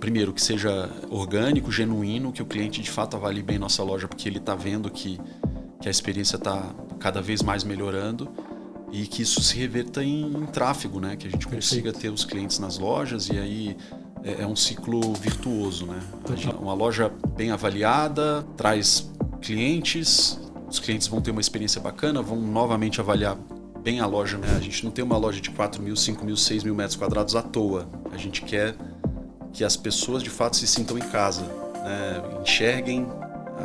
primeiro, que seja orgânico, genuíno, que o cliente de fato avalie bem nossa loja, porque ele está vendo que a experiência está cada vez mais melhorando e que isso se reverta em tráfego, né? Que a gente consiga ter os clientes nas lojas e aí é um ciclo virtuoso, né? Uma loja bem avaliada traz clientes, os clientes vão ter uma experiência bacana, vão novamente avaliar bem a loja, né? A gente não tem uma loja de 4 mil, 5 mil, 6 mil metros quadrados à toa. A gente quer que as pessoas de fato se sintam em casa, né? Enxerguem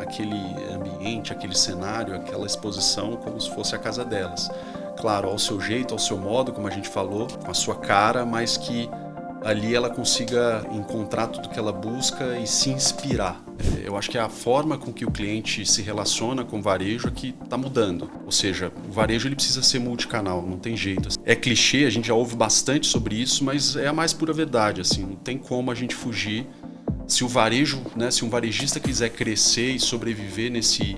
aquele ambiente, aquele cenário, aquela exposição como se fosse a casa delas. Claro, ao seu jeito, ao seu modo, como a gente falou, com a sua cara, mas que ali ela consiga encontrar tudo que ela busca e se inspirar. Eu acho que é a forma com que o cliente se relaciona com o varejo é que está mudando. Ou seja, o varejo ele precisa ser multicanal, não tem jeito. É clichê, a gente já ouve bastante sobre isso, mas é a mais pura verdade. Assim, não tem como a gente fugir. Se o varejo, né, se um varejista quiser crescer e sobreviver nesse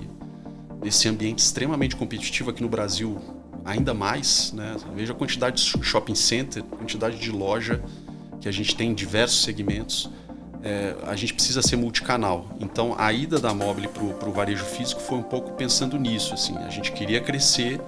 ambiente extremamente competitivo aqui no Brasil, ainda mais, né? Veja a quantidade de shopping center, a quantidade de loja que a gente tem em diversos segmentos. A gente precisa ser multicanal. Então, a ida da Mobile para o varejo físico foi um pouco pensando nisso. Assim, a gente queria crescer.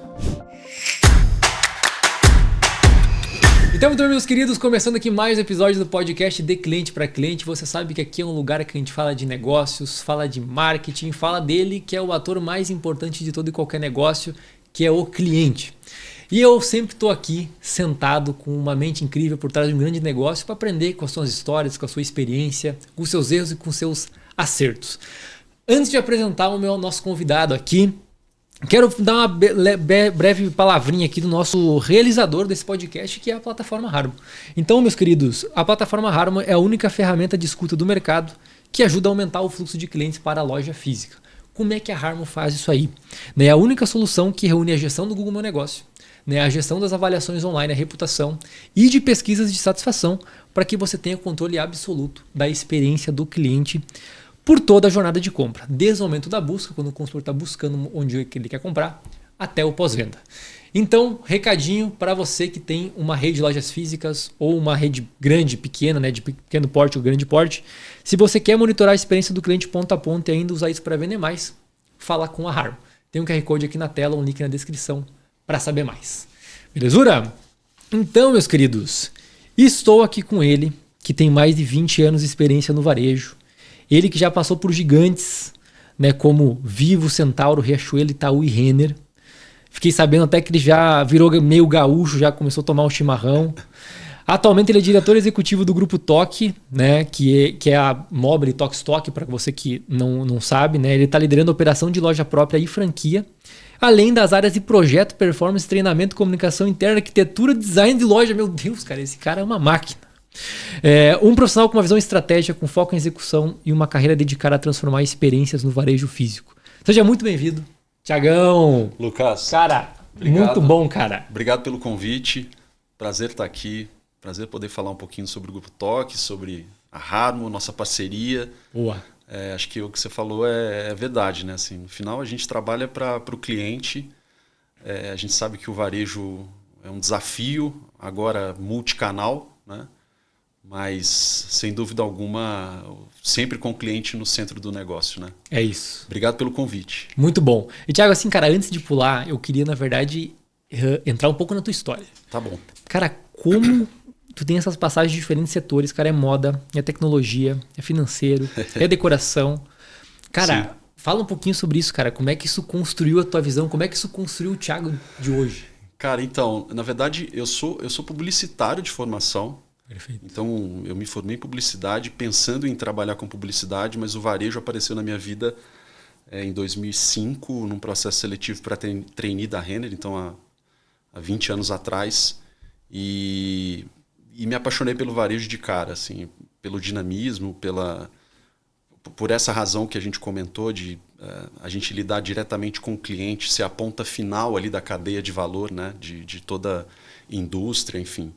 Então, meus queridos, começando aqui mais um episódio do podcast De Cliente para Cliente. Você sabe que aqui é um lugar que a gente fala de negócios, fala de marketing, fala dele que é o ator mais importante de todo e qualquer negócio, que é o cliente. E eu sempre estou aqui sentado com uma mente incrível por trás de um grande negócio para aprender com as suas histórias, com a sua experiência, com os seus erros e com os seus acertos. Antes de apresentar o nosso convidado aqui, quero dar uma breve palavrinha aqui do nosso realizador desse podcast, que é a plataforma Harmo. Então, meus queridos, a plataforma Harmo é a única ferramenta de escuta do mercado que ajuda a aumentar o fluxo de clientes para a loja física. Como é que a Harmo faz isso aí? É a única solução que reúne a gestão do Google Meu Negócio, a gestão das avaliações online, a reputação e de pesquisas de satisfação para que você tenha controle absoluto da experiência do cliente por toda a jornada de compra, desde o momento da busca, quando o consultor está buscando onde ele quer comprar, até o pós-venda. Então, recadinho para você que tem uma rede de lojas físicas ou uma rede grande, pequena, de pequeno porte ou grande porte. Se você quer monitorar a experiência do cliente ponto a ponto e ainda usar isso para vender mais, fala com a Harmo. Tem um QR Code aqui na tela, um link na descrição para saber mais. Belezura? Então, meus queridos, estou aqui com ele, que tem mais de 20 anos de experiência no varejo. Ele que já passou por gigantes, como Vivo, Centauro, Riachuelo, Itaú e Renner. Fiquei sabendo até que ele já virou meio gaúcho, já começou a tomar um chimarrão. Atualmente ele é diretor executivo do Grupo Toque, que é a Mobile Toque, para você que não sabe. Ele está liderando a operação de loja própria e franquia, além das áreas de projeto, performance, treinamento, comunicação interna, arquitetura, design de loja. Meu Deus, cara, esse cara é uma máquina. Um profissional com uma visão estratégica, com foco em execução e uma carreira dedicada a transformar experiências no varejo físico. Seja muito bem-vindo, Thiagão. Lucas. Cara, obrigado. Muito bom, cara. Obrigado pelo convite. Prazer estar aqui. Prazer poder falar um pouquinho sobre o Grupo Toque, sobre a Harmo, nossa parceria. Boa. Acho que o que você falou é verdade, né? Assim, no final a gente trabalha para o cliente. A gente sabe que o varejo é um desafio, agora multicanal, né? Mas, sem dúvida alguma, sempre com o cliente no centro do negócio, né? É isso. Obrigado pelo convite. Muito bom. E, Thiago, assim, cara, antes de pular, eu queria, na verdade, entrar um pouco na tua história. Tá bom. Cara, como tu tem essas passagens de diferentes setores, cara, é moda, é tecnologia, é financeiro, é decoração. Cara, sim, fala um pouquinho sobre isso, cara. Como é que isso construiu a tua visão? Como é que isso construiu o Thiago de hoje? Cara, então, na verdade, eu sou publicitário de formação. Perfeito. Então, eu me formei em publicidade, pensando em trabalhar com publicidade, mas o varejo apareceu na minha vida em 2005, num processo seletivo para trainee da Renner, então há 20 anos atrás. E me apaixonei pelo varejo de cara, assim, pelo dinamismo, por essa razão que a gente comentou de a gente lidar diretamente com o cliente, ser a ponta final ali da cadeia de valor, né, de toda indústria, enfim.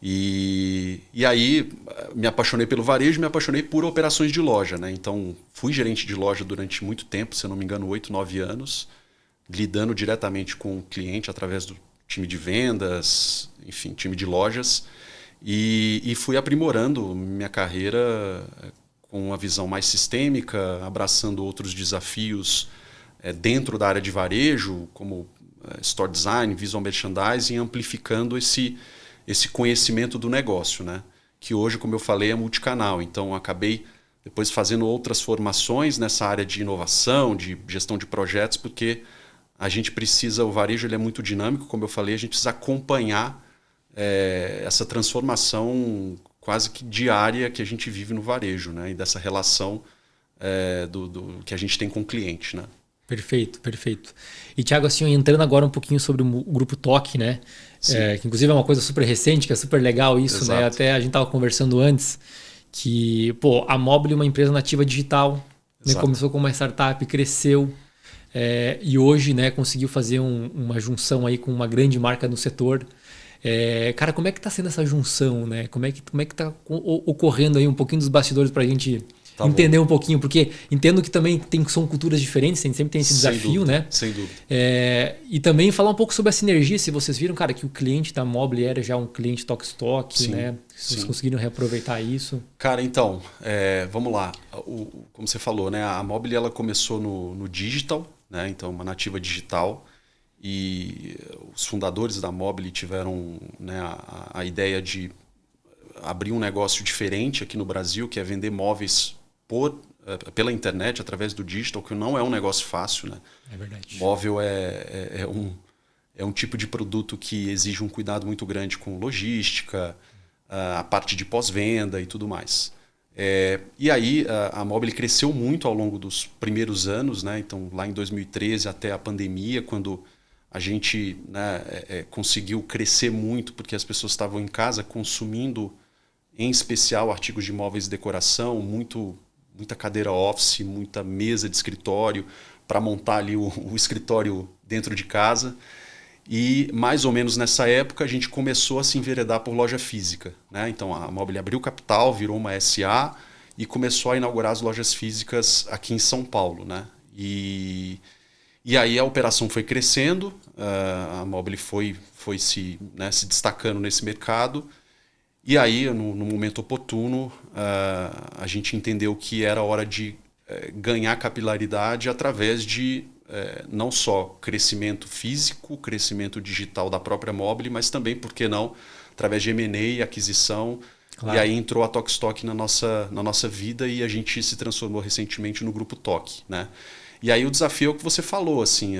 E aí me apaixonei pelo varejo, me apaixonei por operações de loja, né? Então fui gerente de loja durante muito tempo, se eu não me engano 8, 9 anos, lidando diretamente com o cliente através do time de vendas, enfim, time de lojas. E fui aprimorando minha carreira com uma visão mais sistêmica, abraçando outros desafios dentro da área de varejo, como store design, visual merchandising, amplificando esse conhecimento do negócio, né? Que hoje, como eu falei, é multicanal. Então, acabei depois fazendo outras formações nessa área de inovação, de gestão de projetos, porque a gente precisa, o varejo ele é muito dinâmico, como eu falei, a gente precisa acompanhar essa transformação quase que diária que a gente vive no varejo, né? E dessa relação do que a gente tem com o cliente, né? Perfeito, perfeito. E, Thiago, assim, entrando agora um pouquinho sobre o grupo TOC, né? Que inclusive é uma coisa super recente, que é super legal isso, Exato. né? Até a gente estava conversando antes que, a Mobile é uma empresa nativa digital, né? Começou como uma startup, cresceu e hoje, né, conseguiu fazer uma junção aí com uma grande marca no setor. Cara, como é que está sendo essa junção, né? Como é que está ocorrendo aí um pouquinho dos bastidores para a gente entender um pouquinho? Porque entendo que também são culturas diferentes, sempre tem esse desafio, né? Sem dúvida. E também falar um pouco sobre a sinergia, se vocês viram, cara, que o cliente da Mobile era já um cliente Tokstok, né? Se vocês conseguiram reaproveitar isso. Cara, então, vamos lá. Como você falou, né? A Mobile ela começou no digital, né? Então, uma nativa digital. E os fundadores da Mobile tiveram, né, a ideia de abrir um negócio diferente aqui no Brasil, que é vender móveis pela internet, através do digital, que não é um negócio fácil, né? É verdade. Móvel é um tipo de produto que exige um cuidado muito grande com logística, a parte de pós-venda e tudo mais. E aí a Mobile cresceu muito ao longo dos primeiros anos, né? Então, lá em 2013 até a pandemia, quando a gente, né, conseguiu crescer muito, porque as pessoas estavam em casa consumindo, em especial, artigos de móveis de decoração, muita cadeira office, muita mesa de escritório, para montar ali o escritório dentro de casa. E mais ou menos nessa época a gente começou a se enveredar por loja física, né? Então a Mobile abriu capital, virou uma SA e começou a inaugurar as lojas físicas aqui em São Paulo, né? E aí a operação foi crescendo, a Mobile foi se destacando nesse mercado. E aí, no momento oportuno, a gente entendeu que era hora de ganhar capilaridade através de não só crescimento físico, crescimento digital da própria Mobile, mas também, por que não, através de M&A, aquisição. Claro. E aí entrou a Tokstok na nossa vida e a gente se transformou recentemente no grupo TOC, né? E aí o desafio é o que você falou, assim,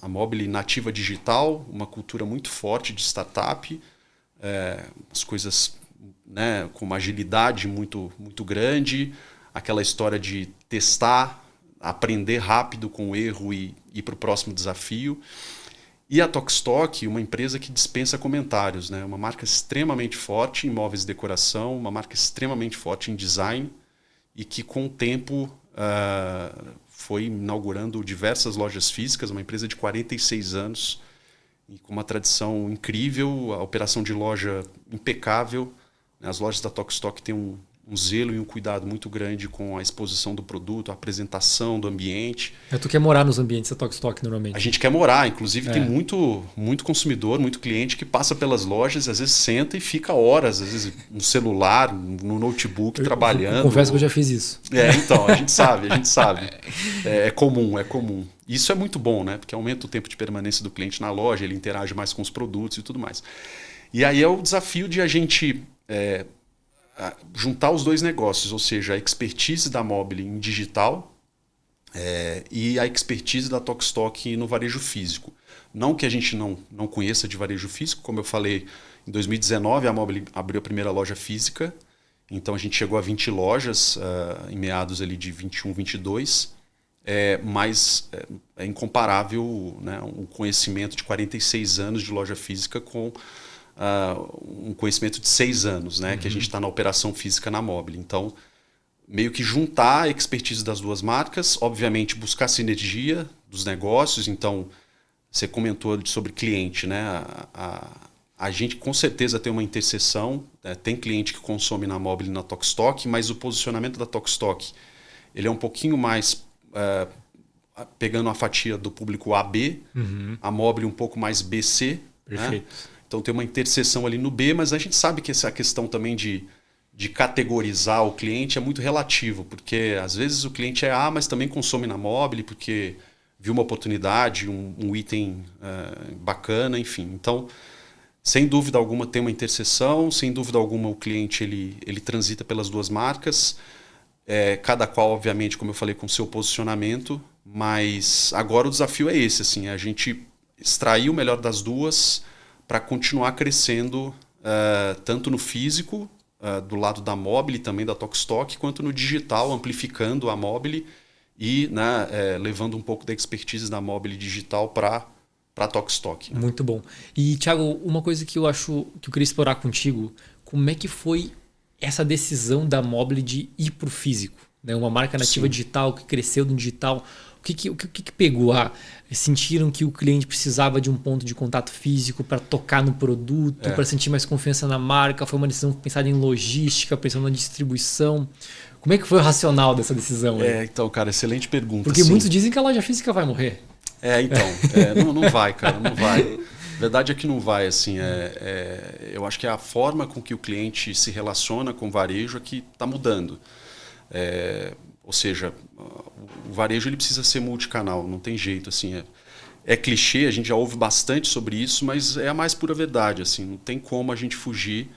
a Mobile nativa digital, uma cultura muito forte de startup, as coisas, né, com uma agilidade muito, muito grande, aquela história de testar, aprender rápido com o erro e ir para o próximo desafio. E a Tokstok, uma empresa que dispensa comentários, né? Uma marca extremamente forte em móveis de decoração, uma marca extremamente forte em design e que com o tempo foi inaugurando diversas lojas físicas, uma empresa de 46 anos e com uma tradição incrível, a operação de loja impecável. As lojas da Tokstok têm um zelo e um cuidado muito grande com a exposição do produto, a apresentação do ambiente. Tu quer morar nos ambientes da Tokstok normalmente? A gente quer morar, inclusive tem muito consumidor, muito cliente que passa pelas lojas e às vezes senta e fica horas, às vezes no celular, no notebook, trabalhando. Eu confesso que eu já fiz isso. Então, a gente sabe. É comum. Isso é muito bom, né? Porque aumenta o tempo de permanência do cliente na loja, ele interage mais com os produtos e tudo mais. E aí é o desafio de a gente juntar os dois negócios, ou seja, a expertise da Mobile em digital e a expertise da Tokstok no varejo físico. Não que a gente não conheça de varejo físico, como eu falei, em 2019 a Mobile abriu a primeira loja física, então a gente chegou a 20 lojas em meados ali de 21, 22, mas é incomparável, né, um conhecimento de 46 anos de loja física com um conhecimento de 6 anos, né, que a gente está na operação física na Mobile. Então, meio que juntar a expertise das duas marcas, obviamente buscar sinergia dos negócios. Então, você comentou sobre cliente, né? A gente com certeza tem uma interseção, tem cliente que consome na Mobile e na Tokstok, mas o posicionamento da Tokstok ele é um pouquinho mais pegando a fatia do público AB, a Mobile um pouco mais BC. Perfeito. Né? Então tem uma interseção ali no B, mas a gente sabe que essa questão também de categorizar o cliente é muito relativo, porque às vezes o cliente é A, mas também consome na Mobile, porque viu uma oportunidade, um item bacana, enfim. Então, sem dúvida alguma tem uma interseção, sem dúvida alguma o cliente ele transita pelas duas marcas, cada qual, obviamente, como eu falei, com seu posicionamento, mas agora o desafio é esse, assim, a gente extrair o melhor das duas para continuar crescendo tanto no físico, do lado da Mobile, também da Tokstok, quanto no digital, amplificando a Mobile e, né, levando um pouco da expertise da Mobile digital para a Tokstok. Né? Muito bom. E, Thiago, uma coisa que eu queria explorar contigo, como é que foi essa decisão da Mobile de ir para o físico? Né? Uma marca nativa digital que cresceu no digital. O que pegou? Sentiram que o cliente precisava de um ponto de contato físico para tocar no produto, para sentir mais confiança na marca? Foi uma decisão pensada em logística, pensando na distribuição? Como é que foi o racional dessa decisão? Então, cara, excelente pergunta. Porque muitos dizem que a loja física vai morrer. Não vai, cara, não vai. A verdade é que não vai, assim, eu acho que é a forma com que o cliente se relaciona com o varejo é que está mudando. Ou seja, o varejo ele precisa ser multicanal, não tem jeito, assim, é clichê, a gente já ouve bastante sobre isso, mas é a mais pura verdade, assim, não tem como a gente fugir.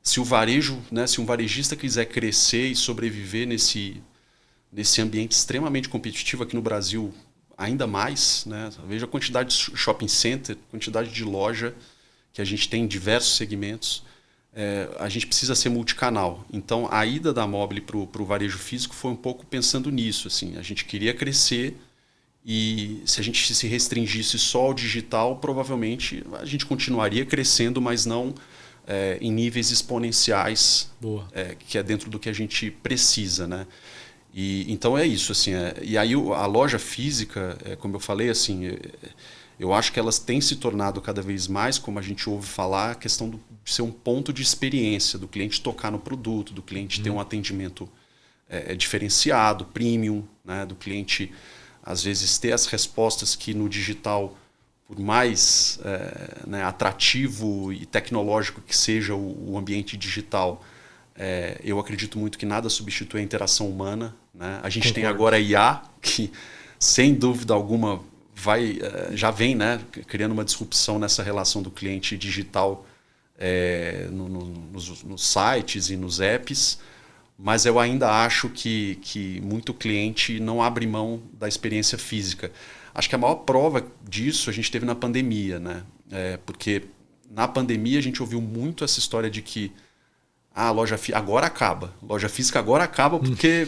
Se o varejo, né, se um varejista quiser crescer e sobreviver nesse ambiente extremamente competitivo aqui no Brasil, ainda mais, né, veja a quantidade de shopping center, quantidade de loja que a gente tem em diversos segmentos. A gente precisa ser multicanal. Então, a ida da Mobile para o varejo físico foi um pouco pensando nisso. Assim, a gente queria crescer e se a gente se restringisse só ao digital, provavelmente a gente continuaria crescendo, mas não em níveis exponenciais, que é dentro do que a gente precisa. Né? Então, é isso. Assim, e aí a loja física, como eu falei, assim, eu acho que elas têm se tornado cada vez mais, como a gente ouve falar, a questão de ser um ponto de experiência, do cliente tocar no produto, do cliente ter um atendimento diferenciado, premium, né? Do cliente, às vezes, ter as respostas que no digital, por mais atrativo e tecnológico que seja o ambiente digital, eu acredito muito que nada substitui a interação humana. Né? A gente tem agora a IA, que, sem dúvida alguma, já vem, né, criando uma disrupção nessa relação do cliente digital nos sites e nos apps, mas eu ainda acho que muito cliente não abre mão da experiência física. Acho que a maior prova disso a gente teve na pandemia, né? Porque na pandemia a gente ouviu muito essa história de que a loja agora acaba, loja física agora acaba porque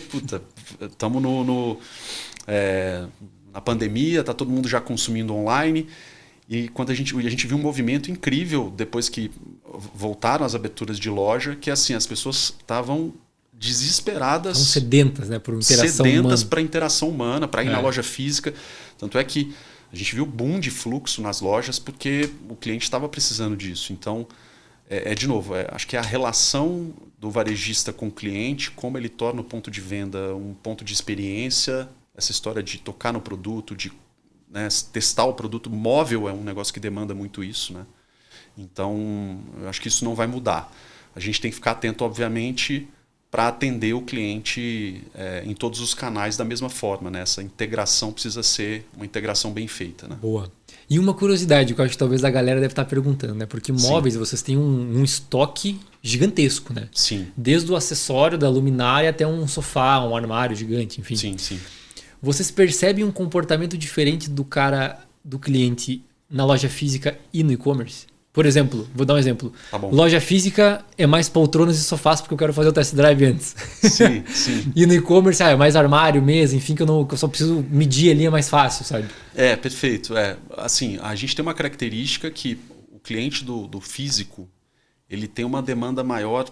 estamos na pandemia, está todo mundo já consumindo online. E quando a gente viu um movimento incrível depois que voltaram as aberturas de loja, que assim, as pessoas estavam desesperadas. Estão sedentas, né, por interação humana. Sedentas para interação humana, para ir na loja física. Tanto é que a gente viu boom de fluxo nas lojas porque o cliente estava precisando disso. Então, de novo, acho que é a relação do varejista com o cliente, como ele torna o ponto de venda um ponto de experiência. Essa história de tocar no produto, de testar o produto móvel é um negócio que demanda muito isso. Né? Então, eu acho que isso não vai mudar. A gente tem que ficar atento, obviamente, para atender o cliente em todos os canais da mesma forma. Né? Essa integração precisa ser uma integração bem feita. Né? Boa. E uma curiosidade que eu acho que talvez a galera deve estar perguntando, né? Porque móveis, vocês têm um estoque gigantesco, né? Sim. Desde o acessório, da luminária, até um sofá, um armário gigante, enfim. Sim, sim. Vocês percebem um comportamento diferente do cliente na loja física e no e-commerce? Por exemplo, vou dar um exemplo. Tá bom. Loja física é mais poltronas e sofás porque eu quero fazer o test drive antes. Sim, sim. E no e-commerce é mais armário, mesa, enfim, que eu só preciso medir ali, é mais fácil, sabe? Perfeito. Assim, a gente tem uma característica que o cliente do físico, ele tem uma demanda maior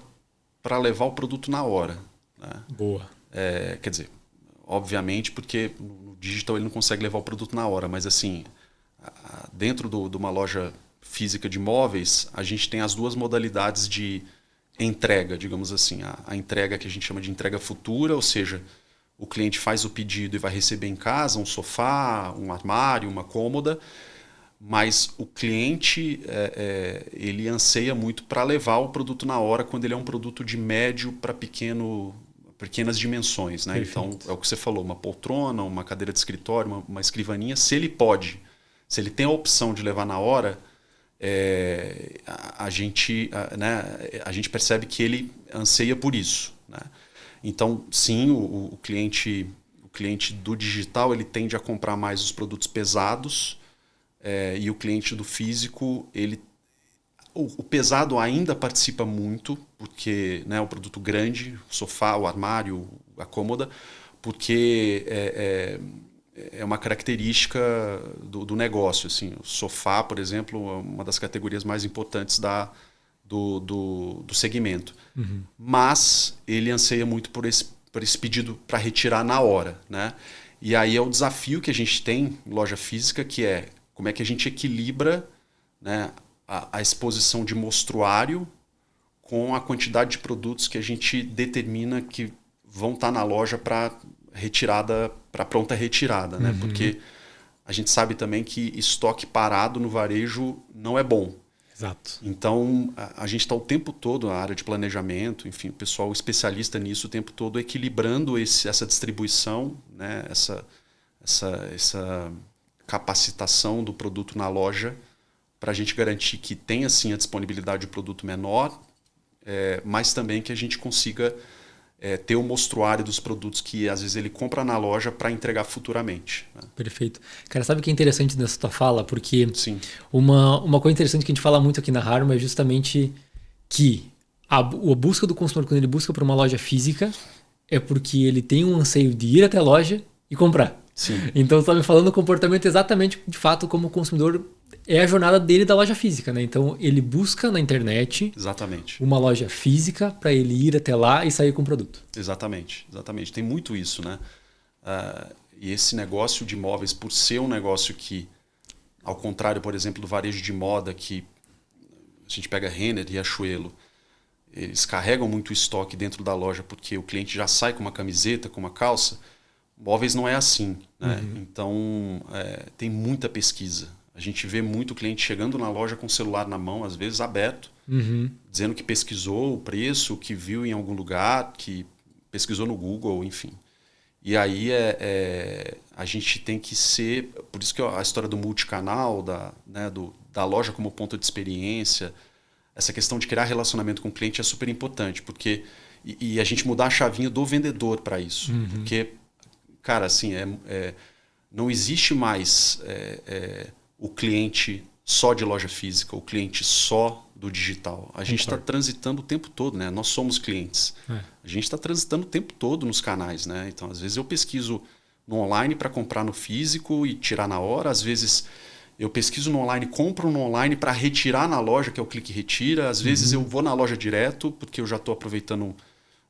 para levar o produto na hora. Né? Boa. Quer dizer, obviamente, porque no digital ele não consegue levar o produto na hora, mas assim, dentro de uma loja física de móveis, a gente tem as duas modalidades de entrega, digamos assim. A entrega que a gente chama de entrega futura, ou seja, o cliente faz o pedido e vai receber em casa um sofá, um armário, uma cômoda, mas o cliente ele anseia muito para levar o produto na hora quando ele é um produto de médio para pequenas dimensões, né? Então, é o que você falou, uma poltrona, uma cadeira de escritório, uma escrivaninha, se ele tem a opção de levar na hora, a gente percebe que ele anseia por isso, né? Então, sim, o cliente do digital ele tende a comprar mais os produtos pesados, e o cliente do físico, o pesado ainda participa muito, porque, né, o produto grande, o sofá, o armário, a cômoda, porque é uma característica do negócio. Assim. O sofá, por exemplo, é uma das categorias mais importantes do segmento. Uhum. Mas ele anseia muito por esse pedido para retirar na hora, né? E aí é o desafio que a gente tem em loja física, que é como é que a gente equilibra, né, a exposição de mostruário com a quantidade de produtos que a gente determina que vão estar na loja para retirada, para pronta retirada, né? Porque a gente sabe também que estoque parado no varejo não é bom. Exato. Então, a gente está o tempo todo, a área de planejamento, enfim, o pessoal especialista nisso o tempo todo, equilibrando essa distribuição, né? essa capacitação do produto na loja, para a gente garantir que tenha, sim, a disponibilidade de produto menor, mas também que a gente consiga ter o mostruário dos produtos que, às vezes, ele compra na loja para entregar futuramente, né? Perfeito. Cara, sabe o que é interessante nessa tua fala? Porque Sim. uma coisa interessante que a gente fala muito aqui na Harman é justamente que a busca do consumidor, quando ele busca para uma loja física, é porque ele tem um anseio de ir até a loja e comprar. Sim. Então, você está me falando o comportamento exatamente, de fato, como o consumidor é a jornada dele da loja física, né? Então, ele busca na internet Exatamente. uma loja física para ele ir até lá e sair com o produto. Exatamente. Tem muito isso, né? E esse negócio de imóveis, por ser um negócio que, ao contrário, por exemplo, do varejo de moda, que a gente pega Renner e Riachuelo, eles carregam muito estoque dentro da loja porque o cliente já sai com uma camiseta, com uma calça. Móveis não é assim, né? Então, tem muita pesquisa. A gente vê muito cliente chegando na loja com o celular na mão, às vezes aberto, dizendo que pesquisou o preço, que viu em algum lugar, que pesquisou no Google, enfim. E aí a gente tem que ser... Por isso que a história do multicanal, da loja como ponto de experiência, essa questão de criar relacionamento com o cliente é super importante, porque e a gente mudar a chavinha do vendedor para isso. Porque, cara, assim, não existe mais o cliente só de loja física, o cliente só do digital. A gente está transitando o tempo todo, né? Nós somos clientes. A gente está transitando o tempo todo nos canais, né? Então, às vezes eu pesquiso no online para comprar no físico e tirar na hora. Às vezes eu pesquiso no online, compro no online para retirar na loja, que é o clique retira. Às vezes eu vou na loja direto, porque eu já estou aproveitando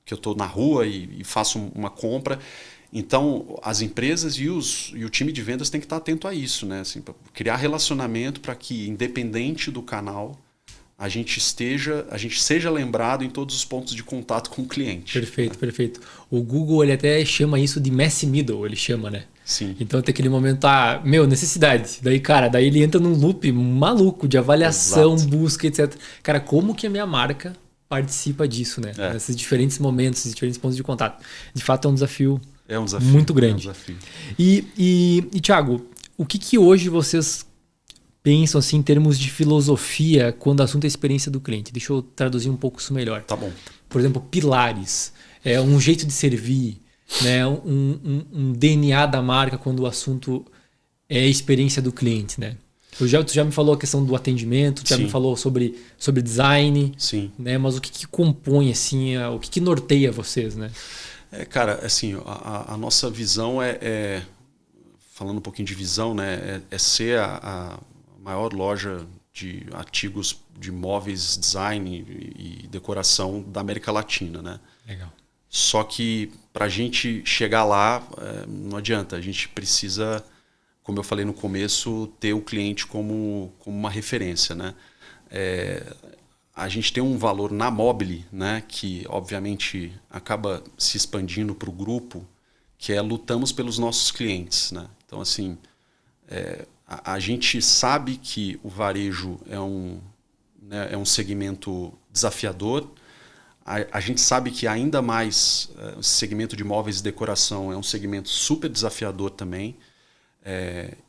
que eu estou na rua e faço uma compra. Então, as empresas e o time de vendas tem que estar atento a isso, né? Assim, pra criar relacionamento para que, independente do canal, a gente seja lembrado em todos os pontos de contato com o cliente. Perfeito, perfeito. O Google ele até chama isso de mass middle, ele chama, né? Sim. Então tem aquele momento, necessidade. Daí ele entra num loop maluco de avaliação, busca, etc. Cara, como que a minha marca participa disso, né? Nesses diferentes momentos, esses diferentes pontos de contato. De fato, é um desafio. É um desafio muito grande. É um desafio. E Thiago, o que hoje vocês pensam assim, em termos de filosofia quando o assunto é a experiência do cliente? Deixa eu traduzir um pouco isso melhor. Tá bom. Por exemplo, pilares, um jeito de servir, né? um DNA da marca quando o assunto é a experiência do cliente, né? Tu já me falou a questão do atendimento, tu já me falou sobre design. Sim. Né? Mas o que compõe, assim, o que norteia vocês, né? Cara, assim, a nossa visão falando um pouquinho de visão, né, é ser a maior loja de artigos de móveis, design e decoração da América Latina, né? Legal. Só que para a gente chegar lá, não adianta, a gente precisa, como eu falei no começo, ter o cliente como uma referência, né? A gente tem um valor na Mobile, né, que obviamente acaba se expandindo para o grupo, que é lutamos pelos nossos clientes, né? Então, assim, a gente sabe que o varejo é um segmento desafiador. A gente sabe que ainda mais o segmento de móveis e decoração é um segmento super desafiador também.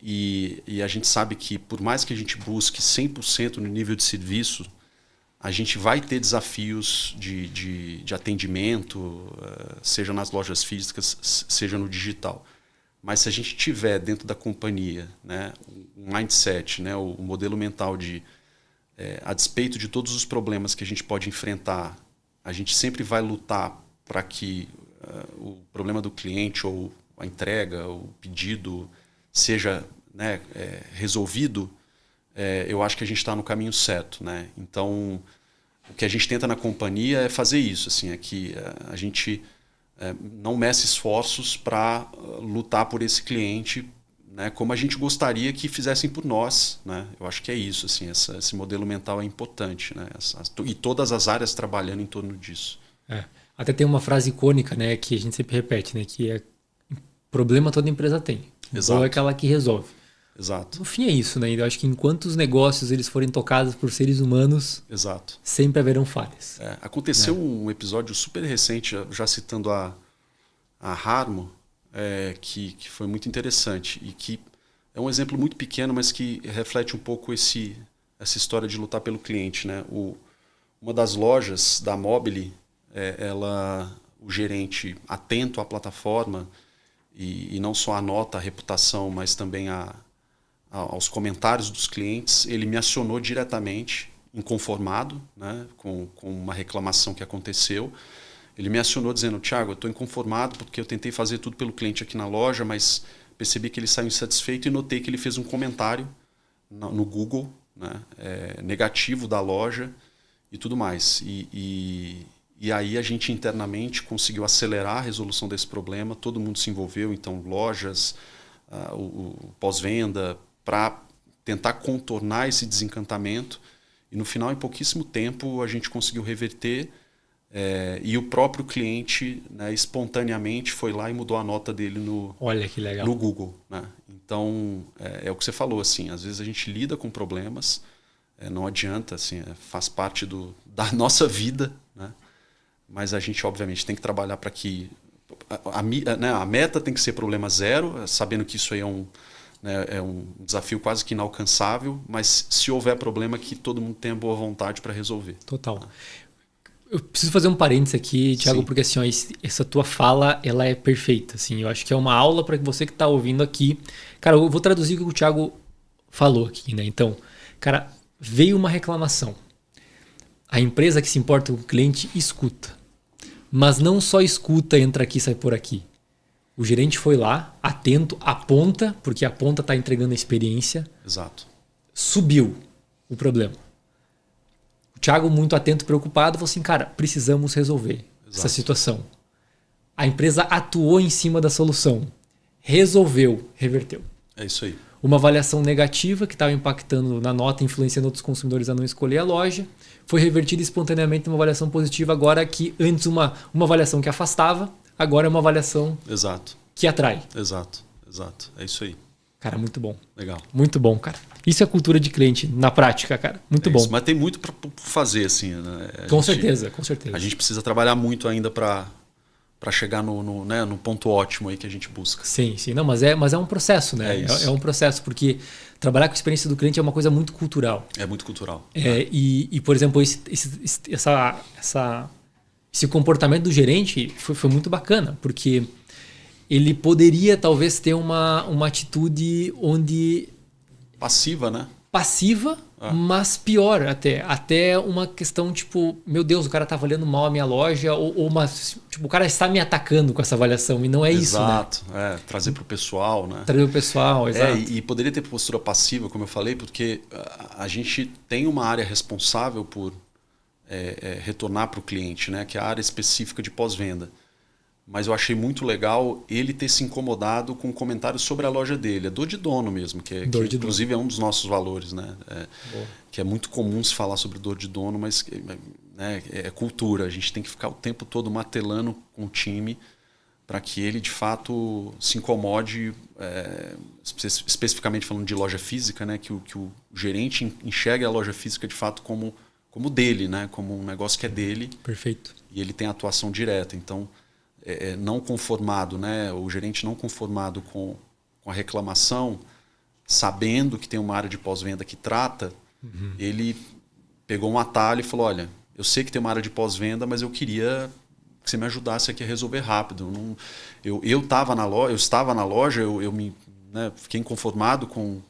E a gente sabe que por mais que a gente busque 100% no nível de serviço, a gente vai ter desafios de atendimento, seja nas lojas físicas, seja no digital. Mas se a gente tiver dentro da companhia, né, um mindset, né, o modelo mental de, a despeito de todos os problemas que a gente pode enfrentar, a gente sempre vai lutar para que o problema do cliente ou a entrega, o pedido seja, né, resolvido, eu acho que a gente está no caminho certo, né? Então, o que a gente tenta na companhia é fazer isso, assim, é que a gente não mece esforços para lutar por esse cliente, né, como a gente gostaria que fizessem por nós, né? Eu acho que é isso, assim, esse modelo mental é importante, né? E todas as áreas trabalhando em torno disso. Até tem uma frase icônica, né, que a gente sempre repete, né, que problema toda empresa tem. Exato. Ou é aquela que resolve. Exato. No fim é isso, né? Eu acho que enquanto os negócios eles forem tocados por seres humanos, exato, sempre haverão falhas. Aconteceu um episódio super recente, já citando a Harmo, que foi muito interessante e que é um exemplo muito pequeno, mas que reflete um pouco essa história de lutar pelo cliente, né? Uma das lojas da Mobile, o gerente atento à plataforma e não só à nota, à reputação, mas também aos comentários dos clientes, ele me acionou diretamente, inconformado, né, com uma reclamação que aconteceu. Ele me acionou dizendo: Thiago, eu estou inconformado porque eu tentei fazer tudo pelo cliente aqui na loja, mas percebi que ele saiu insatisfeito e notei que ele fez um comentário no Google, né, negativo da loja e tudo mais. E aí a gente internamente conseguiu acelerar a resolução desse problema, todo mundo se envolveu, então lojas, o pós-venda, para tentar contornar esse desencantamento. E no final, em pouquíssimo tempo, a gente conseguiu reverter e o próprio cliente, né, espontaneamente foi lá e mudou a nota dele Olha que legal. no Google. Né? Então, é o que você falou, assim, às vezes a gente lida com problemas, não adianta, assim, faz parte da nossa vida, né? Mas a gente, obviamente, tem que trabalhar para que a meta tem que ser problema zero, sabendo que isso aí é um desafio quase que inalcançável, mas se houver problema, que todo mundo tenha boa vontade para resolver. Total. Eu preciso fazer um parênteses aqui, Thiago, Sim. porque assim, ó, essa tua fala, ela é perfeita. Assim, eu acho que é uma aula para você que está ouvindo aqui. Cara, eu vou traduzir o que o Thiago falou aqui, né? Então, cara, veio uma reclamação. A empresa que se importa com o cliente escuta. Mas não só escuta, entra aqui, sai por aqui. O gerente foi lá, atento, aponta, porque a ponta está entregando a experiência. Exato. Subiu o problema. O Thiago, muito atento, preocupado, falou assim, cara, precisamos resolver essa situação. A empresa atuou em cima da solução. Resolveu, reverteu. É isso aí. Uma avaliação negativa que estava impactando na nota, influenciando outros consumidores a não escolher a loja, foi revertida espontaneamente numa avaliação positiva, agora que antes uma avaliação que afastava, agora é uma avaliação Exato. que atrai. Exato. É isso aí. Cara, muito bom. Legal. Muito bom, cara. Isso é cultura de cliente na prática, cara. Muito bom. Isso. Mas tem muito para fazer, assim. Né? Com certeza. A gente precisa trabalhar muito ainda para chegar no ponto ótimo aí que a gente busca. Sim. Não, mas é um processo, né? É um processo, porque trabalhar com a experiência do cliente é uma coisa muito cultural. É muito cultural. E por exemplo, esse comportamento do gerente foi muito bacana, porque ele poderia talvez ter uma atitude onde... Passiva, né? Passiva, mas pior até uma questão tipo, meu Deus, o cara tá avaliando mal a minha loja, ou tipo, o cara está me atacando com essa avaliação, e não é isso, né? Exato, trazer para o pessoal, né? Trazer o pessoal, exato. E poderia ter postura passiva, como eu falei, porque a gente tem uma área responsável por retornar para o cliente, né? Que é a área específica de pós-venda. Mas eu achei muito legal ele ter se incomodado com comentários sobre a loja dele. É dor de dono mesmo, que inclusive é um dos nossos valores, né? Que é muito comum se falar sobre dor de dono, mas né, é cultura. A gente tem que ficar o tempo todo martelando com o time para que ele de fato se incomode, especificamente falando de loja física, né, que o gerente enxergue a loja física de fato como dele, né, como um negócio que é dele. Perfeito. E ele tem atuação direta. Então, não conformado, né, o gerente não conformado com a reclamação, sabendo que tem uma área de pós-venda que trata, ele pegou um atalho e falou, olha, eu sei que tem uma área de pós-venda, mas eu queria que você me ajudasse aqui a resolver rápido. Eu estava na loja, fiquei inconformado com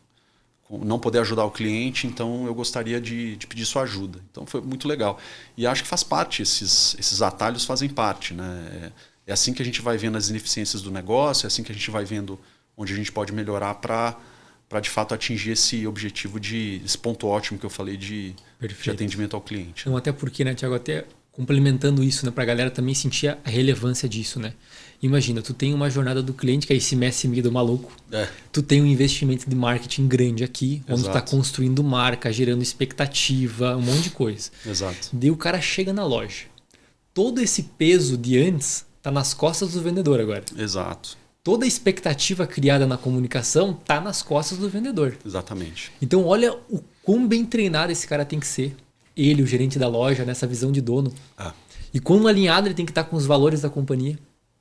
não poder ajudar o cliente, então eu gostaria de pedir sua ajuda. Então foi muito legal. E acho que faz parte, esses atalhos fazem parte, né? É assim que a gente vai vendo as ineficiências do negócio, é assim que a gente vai vendo onde a gente pode melhorar para de fato atingir esse objetivo esse ponto ótimo que eu falei de atendimento ao cliente. Não, até porque, né, Thiago, até complementando isso, né, para a galera também sentir a relevância disso, né? Imagina, tu tem uma jornada do cliente, que é esse Messi meio do maluco. Tu tem um investimento de marketing grande aqui, onde tu está construindo marca, gerando expectativa, um monte de coisa. Exato. Daí o cara chega na loja. Todo esse peso de antes tá nas costas do vendedor agora. Exato. Toda a expectativa criada na comunicação tá nas costas do vendedor. Exatamente. Então olha o quão bem treinado esse cara tem que ser. Ele, o gerente da loja, nessa visão de dono. E quão alinhado ele tem que estar com os valores da companhia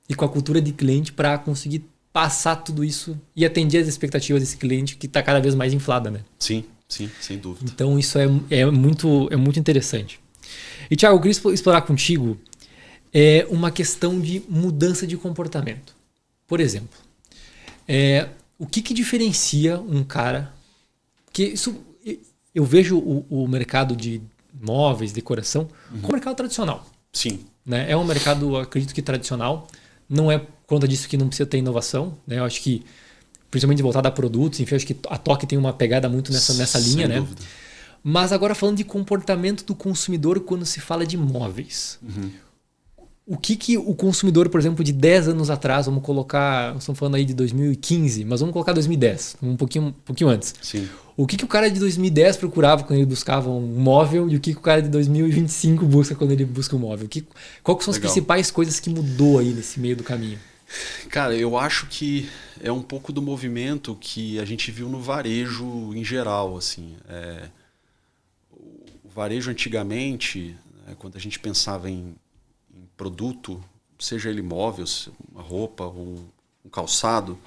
e com a cultura de cliente para conseguir passar tudo isso e atender as expectativas desse cliente que está cada vez mais inflada, né? Sim, sem dúvida. Então isso é muito interessante. E Thiago, eu queria explorar contigo uma questão de mudança de comportamento. Por exemplo, o que diferencia um cara... Porque isso, eu vejo o mercado de móveis, decoração, como mercado tradicional. Sim. Né? É um mercado, acredito que tradicional. Não é por conta disso que não precisa ter inovação. Né? Eu acho que, principalmente voltado a produtos, enfim, eu acho que a Toque tem uma pegada muito nessa linha. Sem dúvida. Mas agora falando de comportamento do consumidor quando se fala de móveis. O que o consumidor, por exemplo, de 10 anos atrás, vamos colocar, estamos falando aí de 2015, mas vamos colocar 2010, um pouquinho antes. Sim. O que o cara de 2010 procurava quando ele buscava um móvel e o que o cara de 2025 busca quando ele busca um móvel? Quais são as principais coisas que mudou aí nesse meio do caminho? Cara, eu acho que é um pouco do movimento que a gente viu no varejo em geral. Assim. O varejo antigamente, quando a gente pensava em produto, seja ele móvel, uma roupa, um calçado,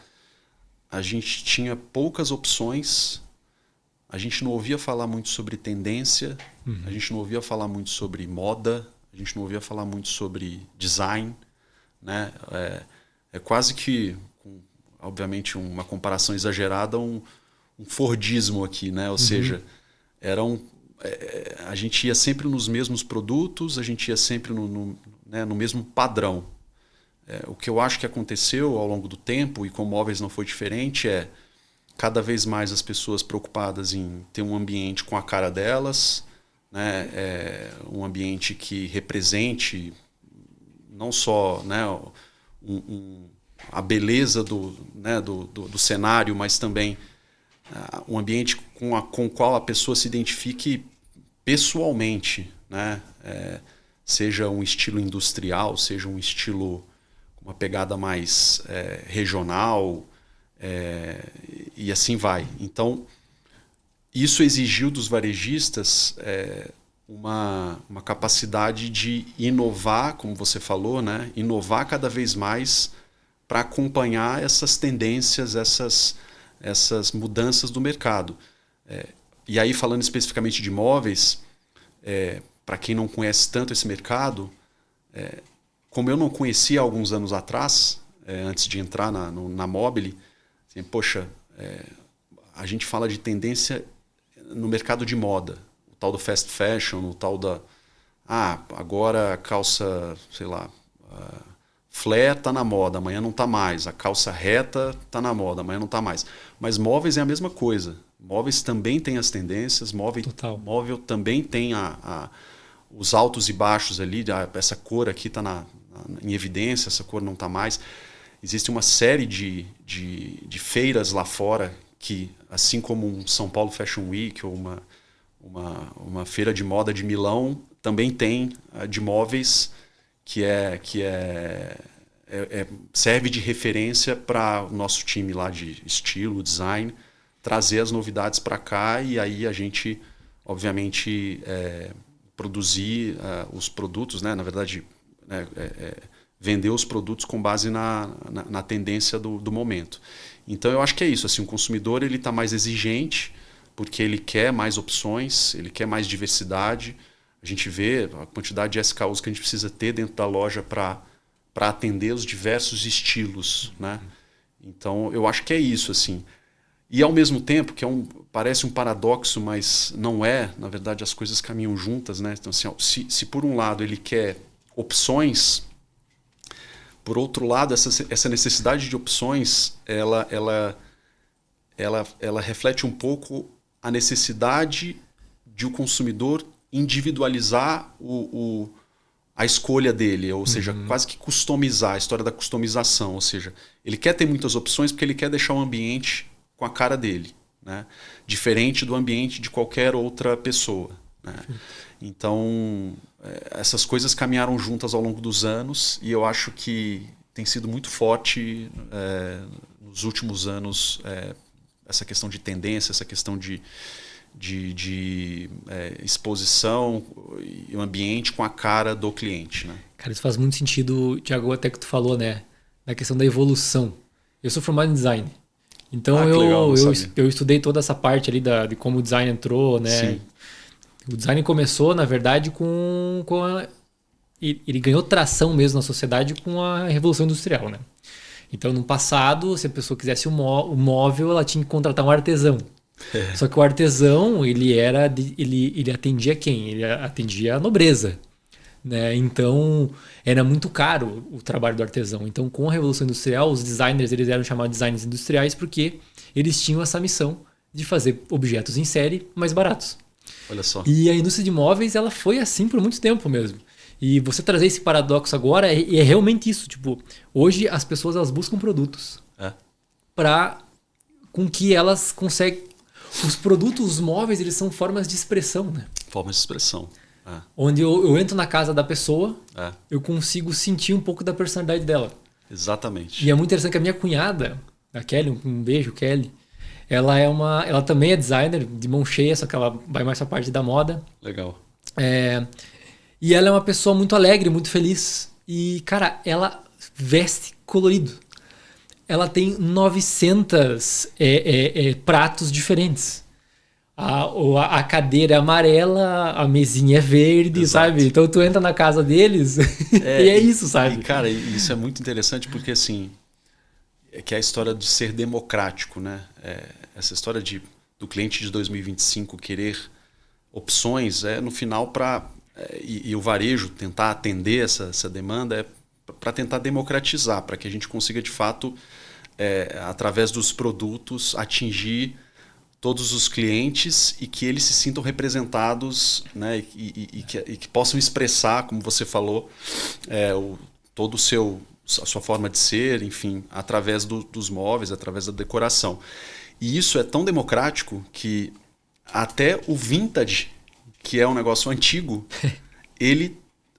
a gente tinha poucas opções, a gente não ouvia falar muito sobre tendência, a gente não ouvia falar muito sobre moda, a gente não ouvia falar muito sobre design, né? É quase que, obviamente uma comparação exagerada, um Fordismo aqui, né? Ou seja, a gente ia sempre nos mesmos produtos, a gente ia sempre no mesmo padrão. O que eu acho que aconteceu ao longo do tempo, e com móveis não foi diferente, cada vez mais as pessoas preocupadas em ter um ambiente com a cara delas, né? Um ambiente que represente não só, né, a beleza do cenário, mas também um ambiente com o qual a pessoa se identifique pessoalmente, né? Seja um estilo industrial, seja um estilo com uma pegada mais regional, e assim vai. Então, isso exigiu dos varejistas uma capacidade de inovar, como você falou, né? Inovar cada vez mais para acompanhar essas tendências, essas mudanças do mercado. E aí, falando especificamente de imóveis, para quem não conhece tanto esse mercado, como eu não conhecia há alguns anos atrás, antes de entrar na Mobile, assim, poxa, a gente fala de tendência no mercado de moda, o tal do fast fashion, o tal da... agora a calça, sei lá, flare está na moda, amanhã não está mais, a calça reta está na moda, amanhã não está mais. Mas móveis é a mesma coisa. Móveis também tem as tendências, móvel também tem os altos e baixos ali, essa cor aqui está em evidência, essa cor não está mais. Existe uma série de feiras lá fora que, assim como um São Paulo Fashion Week ou uma feira de moda de Milão, também tem de móveis que é serve de referência para o nosso time lá de estilo, design, trazer as novidades para cá e aí a gente, obviamente, produzir os produtos, né? Na verdade, vender os produtos com base na tendência do momento. Então eu acho que é isso, assim, o consumidor ele está mais exigente porque ele quer mais opções, ele quer mais diversidade. A gente vê a quantidade de SKUs que a gente precisa ter dentro da loja para atender os diversos estilos, né? Então eu acho que é isso, assim. E ao mesmo tempo, que parece um paradoxo, mas não é, na verdade as coisas caminham juntas, né? Então, assim, se por um lado ele quer opções, por outro lado essa necessidade de opções, ela reflete um pouco a necessidade de o consumidor individualizar a escolha dele, ou seja, quase que customizar, a história da customização, ou seja, ele quer ter muitas opções porque ele quer deixar o ambiente com a cara dele, né? Diferente do ambiente de qualquer outra pessoa, né? Então, essas coisas caminharam juntas ao longo dos anos e eu acho que tem sido muito forte nos últimos anos essa questão de tendência, essa questão de exposição e o ambiente com a cara do cliente, né? Cara, isso faz muito sentido, Thiago, até que tu falou, né? Na questão da evolução. Eu sou formado em design. Então eu estudei toda essa parte ali de como o design entrou, né? Sim. O design começou, na verdade, ele ganhou tração mesmo na sociedade com a Revolução Industrial, né? Então, no passado, se a pessoa quisesse um móvel, ela tinha que contratar um artesão. Só que o artesão, ele atendia quem? Ele atendia a nobreza, né? Então, era muito caro o trabalho do artesão. Então, com a Revolução Industrial, os designers eles eram chamados de designers industriais porque eles tinham essa missão de fazer objetos em série mais baratos. Olha só. E a indústria de móveis, ela foi assim por muito tempo mesmo. E você trazer esse paradoxo agora é realmente isso. Tipo, hoje as pessoas elas buscam produtos com que elas conseguem. Os produtos, os móveis, eles são formas de expressão, né? Formas de expressão. Onde eu entro na casa da pessoa, eu consigo sentir um pouco da personalidade dela. Exatamente. E é muito interessante que a minha cunhada, a Kelly, um beijo, Kelly, ela também é designer de mão cheia, só que ela vai mais pra parte da moda. Legal. E ela é uma pessoa muito alegre, muito feliz. E, cara, ela veste colorido. Ela tem 900 pratos diferentes. A cadeira é amarela, a mesinha é verde, exato, sabe? Então tu entra na casa deles e é isso, sabe? E, cara, isso é muito interessante porque, assim, que é a história de ser democrático, né? Essa história do cliente de 2025 querer opções, no final, e o varejo tentar atender essa demanda para tentar democratizar, para que a gente consiga, de fato, através dos produtos, atingir todos os clientes e que eles se sintam representados, né? E que possam expressar, como você falou, todo a sua forma de ser, enfim, através dos móveis, através da decoração. E isso é tão democrático que até o vintage, que é um negócio antigo, ele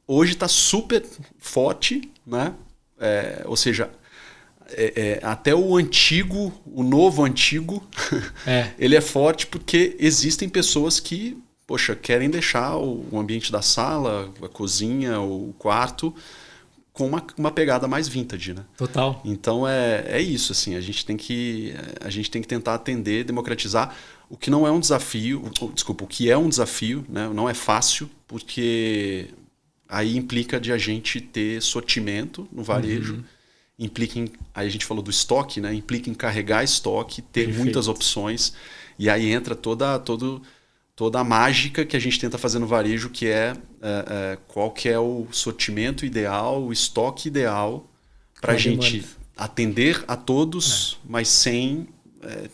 hoje está super forte, né? Ou seja, até o antigo, o novo antigo, ele é forte porque existem pessoas que, poxa, querem deixar o ambiente da sala, a cozinha, o quarto com uma pegada mais vintage, né? Total. Então é isso, assim, a gente tem que tentar atender, democratizar, o que não é um desafio, o que é um desafio, né? Não é fácil, porque aí implica de a gente ter sortimento no varejo, implica aí a gente falou do estoque, né? Implica em carregar estoque, ter muitas opções, e aí entra toda a mágica que a gente tenta fazer no varejo, que qual que é o sortimento ideal, o estoque ideal para a gente atender a todos, mas sem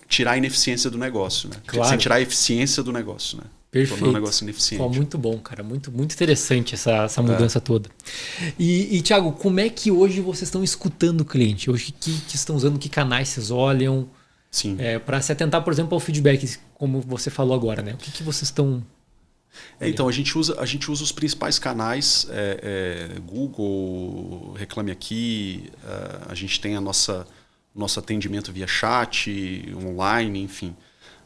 tirar a ineficiência do negócio, né? Claro. Sem tirar a eficiência do negócio, né? Perfeito. Tornar um negócio ineficiente. Pô, muito bom, cara. Muito, muito interessante essa mudança toda. E Thiago, como é que hoje vocês estão escutando o cliente? Hoje que estão usando, que canais vocês olham? Sim. Para se atentar, por exemplo, ao feedback, como você falou agora, né? O que vocês estão Então, a gente usa os principais canais, Google, Reclame Aqui, a gente tem nosso atendimento via chat, online, enfim.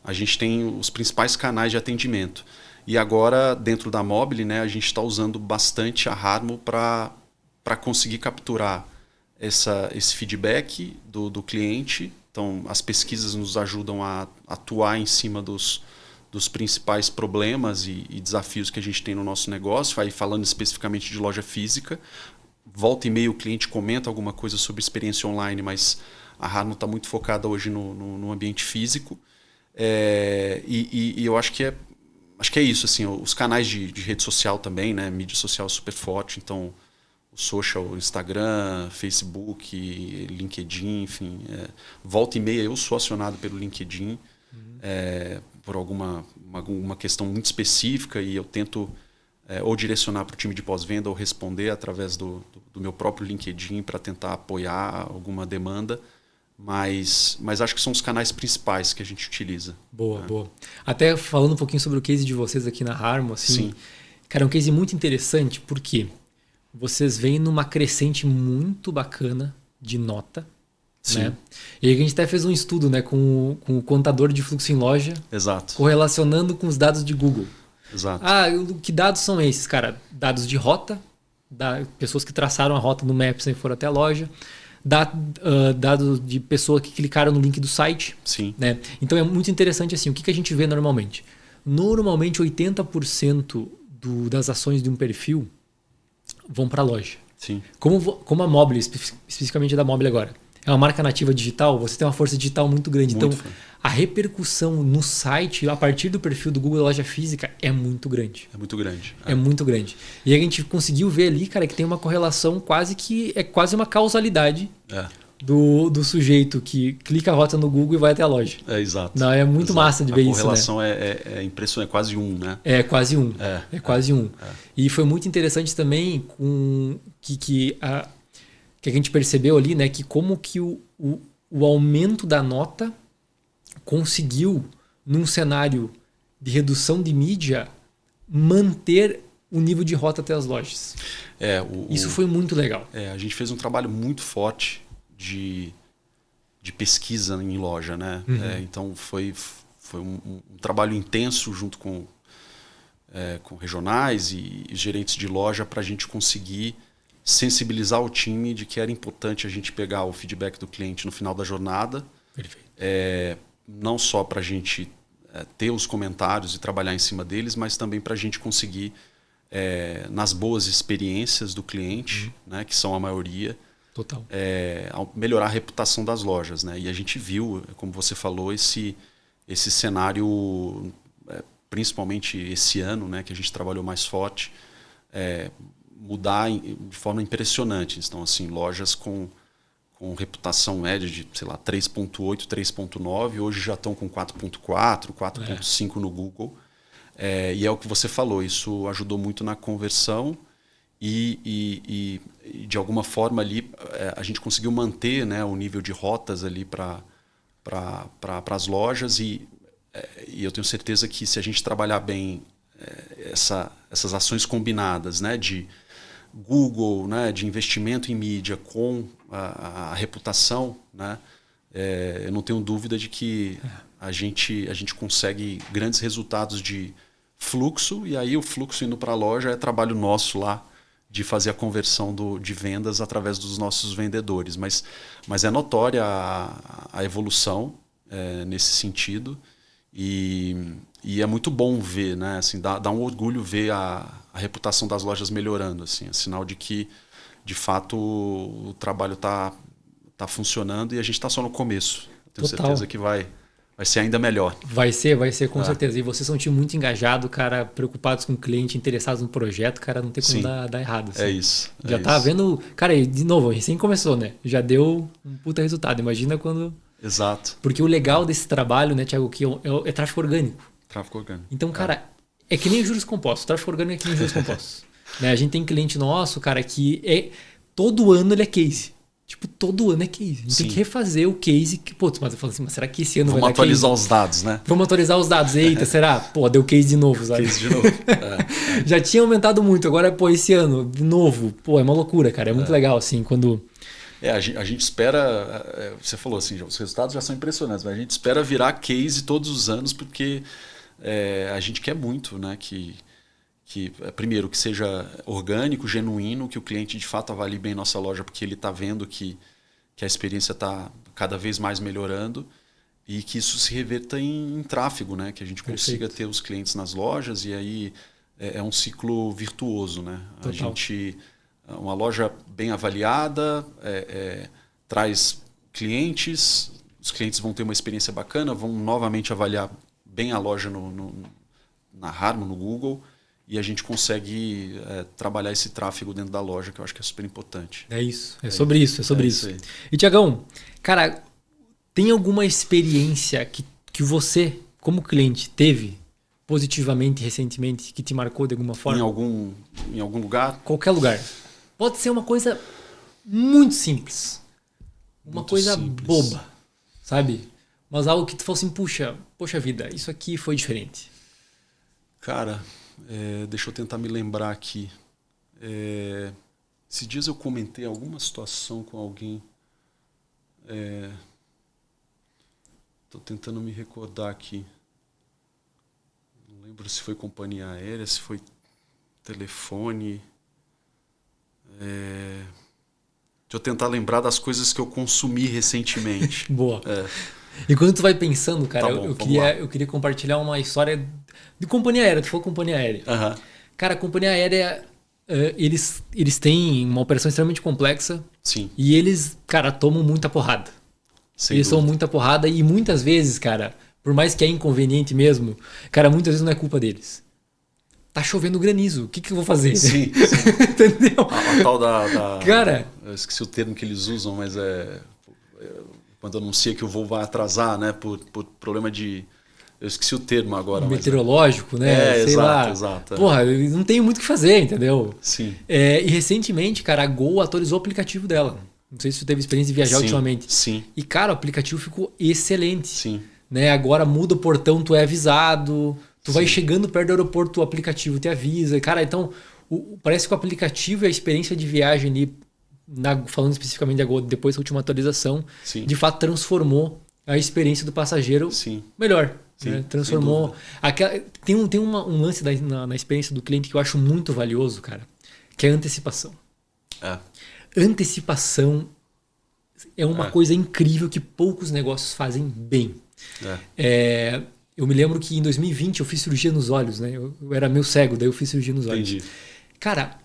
A gente tem os principais canais de atendimento. E agora, dentro da Mobile, né, a gente está usando bastante a Harmo para conseguir capturar esse feedback do cliente. Então, as pesquisas nos ajudam a atuar em cima dos principais problemas e desafios que a gente tem no nosso negócio. Aí, falando especificamente de loja física, volta e meia o cliente comenta alguma coisa sobre experiência online, mas a Harmo está muito focada hoje no ambiente físico. E eu acho que é isso. Assim, os canais de rede social também, né? Mídia social super forte. Então, o social, Instagram, Facebook, LinkedIn, enfim. Volta e meia eu sou acionado pelo LinkedIn. Por alguma questão muito específica, e eu tento ou direcionar para o time de pós-venda ou responder através do meu próprio LinkedIn para tentar apoiar alguma demanda, mas acho que são os canais principais que a gente utiliza. Boa. Até falando um pouquinho sobre o case de vocês aqui na Harmo, assim, Sim. Cara, é um case muito interessante porque vocês vêm numa crescente muito bacana de nota. Sim. Né? E aí a gente até fez um estudo, né, com o contador de fluxo em loja. Exato. Correlacionando com os dados de Google. Exato. Que dados são esses, cara? Dados de rota, pessoas que traçaram a rota no Maps e foram até a loja. Dados de pessoas que clicaram no link do site. Sim. Né? Então é muito interessante assim, o que a gente vê normalmente? Normalmente 80% das ações de um perfil vão para a loja. Sim. Como a Mobile, especificamente da Mobile agora, é uma marca nativa digital, você tem uma força digital muito grande. Então, a repercussão no site, a partir do perfil do Google da loja física, é muito grande. É muito grande. É muito grande. E a gente conseguiu ver ali, cara, que tem uma correlação quase uma causalidade do sujeito que clica a rota no Google e vai até a loja. Exato. Não, é muito massa de ver isso, né? A correlação é impressionante, é quase um, né? É quase um. Quase um. E foi muito interessante também que a gente percebeu ali, né, que como que o aumento da nota conseguiu, num cenário de redução de mídia, manter o nível de rota até as lojas. Isso foi muito legal. A gente fez um trabalho muito forte de pesquisa em loja, né? Então foi um trabalho intenso junto com regionais e gerentes de loja para a gente conseguir sensibilizar o time de que era importante a gente pegar o feedback do cliente no final da jornada. Perfeito. Não só para a gente ter os comentários e trabalhar em cima deles, mas também para a gente conseguir, nas boas experiências do cliente, né, que são a maioria, Total. Melhorar a reputação das lojas. Né? E a gente viu, como você falou, esse cenário, principalmente esse ano, né, que a gente trabalhou mais forte, mudar de forma impressionante. Então, assim, lojas com reputação média de, sei lá, 3.8, 3.9, hoje já estão com 4.4, 4.5 no Google. E é o que você falou, isso ajudou muito na conversão e de alguma forma ali a gente conseguiu manter, né, o nível de rotas ali para as lojas e eu tenho certeza que se a gente trabalhar bem essas ações combinadas, né, de Google, né, de investimento em mídia com a reputação, né, eu não tenho dúvida de que a gente consegue grandes resultados de fluxo, e aí o fluxo indo para a loja é trabalho nosso lá de fazer a conversão de vendas através dos nossos vendedores. Mas é notória a evolução nesse sentido e é muito bom ver, né? Assim, dá um orgulho ver a reputação das lojas melhorando. Assim, é sinal de que, de fato, o trabalho está funcionando e a gente está só no começo. Tenho certeza que vai ser ainda melhor. Vai ser com certeza. E vocês são um time muito engajado, cara, preocupados com o cliente, interessados no projeto, cara, não tem como dar errado. Assim. É isso. Já tá vendo... Cara, de novo, recém começou, né? Já deu um puta resultado. Imagina quando... Exato. Porque o legal desse trabalho, né, Thiago, que é tráfego orgânico. Tráfego orgânico. Então, cara, é que nem juros compostos. Tráfego orgânico é que nem juros compostos. Né? A gente tem cliente nosso, cara, que todo ano ele é case. Tipo, todo ano é case. A gente Sim. tem que refazer o case. Putz, mas eu falo assim, mas será que esse ano Vamos vai dar atualizar case? os dados, né? Vamos atualizar os dados. Eita, será? Pô, deu case de novo, sabe? Case de novo. Já tinha aumentado muito, agora, pô, esse ano, de novo. Pô, é uma loucura, cara. É muito legal, assim, quando... A gente espera... Você falou assim, os resultados já são impressionantes, mas a gente espera virar case todos os anos porque a gente quer muito, né? Que primeiro, que seja orgânico, genuíno, que o cliente de fato avalie bem nossa loja porque ele está vendo que a experiência está cada vez mais melhorando e que isso se reverta em tráfego, né? Que a gente consiga ter os clientes nas lojas e aí é um ciclo virtuoso, né? Total. Uma loja bem avaliada traz clientes, os clientes vão ter uma experiência bacana, vão novamente avaliar bem a loja na Harmon, no Google, e a gente consegue trabalhar esse tráfego dentro da loja, que eu acho que é super importante. É isso, é sobre isso. Aí. E Tiagão, cara, tem alguma experiência que você, como cliente, teve positivamente, recentemente, que te marcou de alguma forma? Em algum lugar? Qualquer lugar. Pode ser uma coisa muito simples. Uma coisa simples. boba, sabe? Mas algo que tu falou assim, poxa vida, isso aqui foi diferente. Cara, deixa eu tentar me lembrar aqui. Esses dias eu comentei alguma situação com alguém. Tô tentando me recordar aqui. Não lembro se foi companhia aérea, se foi telefone. Deixa eu tentar lembrar das coisas que eu consumi recentemente. Boa. E quando tu vai pensando, cara, Tá bom, eu queria compartilhar uma história de companhia aérea. Tu falou companhia aérea. Uhum. Cara, a companhia aérea, eles têm uma operação extremamente complexa. Sim. E eles, cara, tomam muita porrada. Eles tomam muita porrada e muitas vezes, cara, por mais que é inconveniente mesmo, cara, muitas vezes não é culpa deles. Tá chovendo granizo, o que eu vou fazer? Sim. Entendeu? A tal da... Cara... Eu esqueci o termo que eles usam, mas quando anuncia que o voo vai atrasar, né? Por problema de... Eu esqueci o termo agora. Meteorológico, né? Sei exato, lá. Exato. Porra, eu não tenho muito o que fazer, entendeu? Sim. E recentemente, cara, a Gol atualizou o aplicativo dela. Não sei se você teve experiência de viajar ultimamente. Sim. E, cara, o aplicativo ficou excelente. Sim. Né? Agora muda o portão, tu é avisado. Tu vai chegando perto do aeroporto, o aplicativo te avisa. Cara, então, parece que o aplicativo e a experiência de viagem ali, falando especificamente da Gol, depois da última atualização, de fato transformou a experiência do passageiro melhor. Sim, né? Transformou. Tem um lance na experiência do cliente que eu acho muito valioso, cara, que é a antecipação. Antecipação é uma coisa incrível que poucos negócios fazem bem. Eu me lembro que em 2020 eu fiz cirurgia nos olhos, né? Eu era meio cego, daí eu fiz cirurgia nos olhos. Entendi. Cara,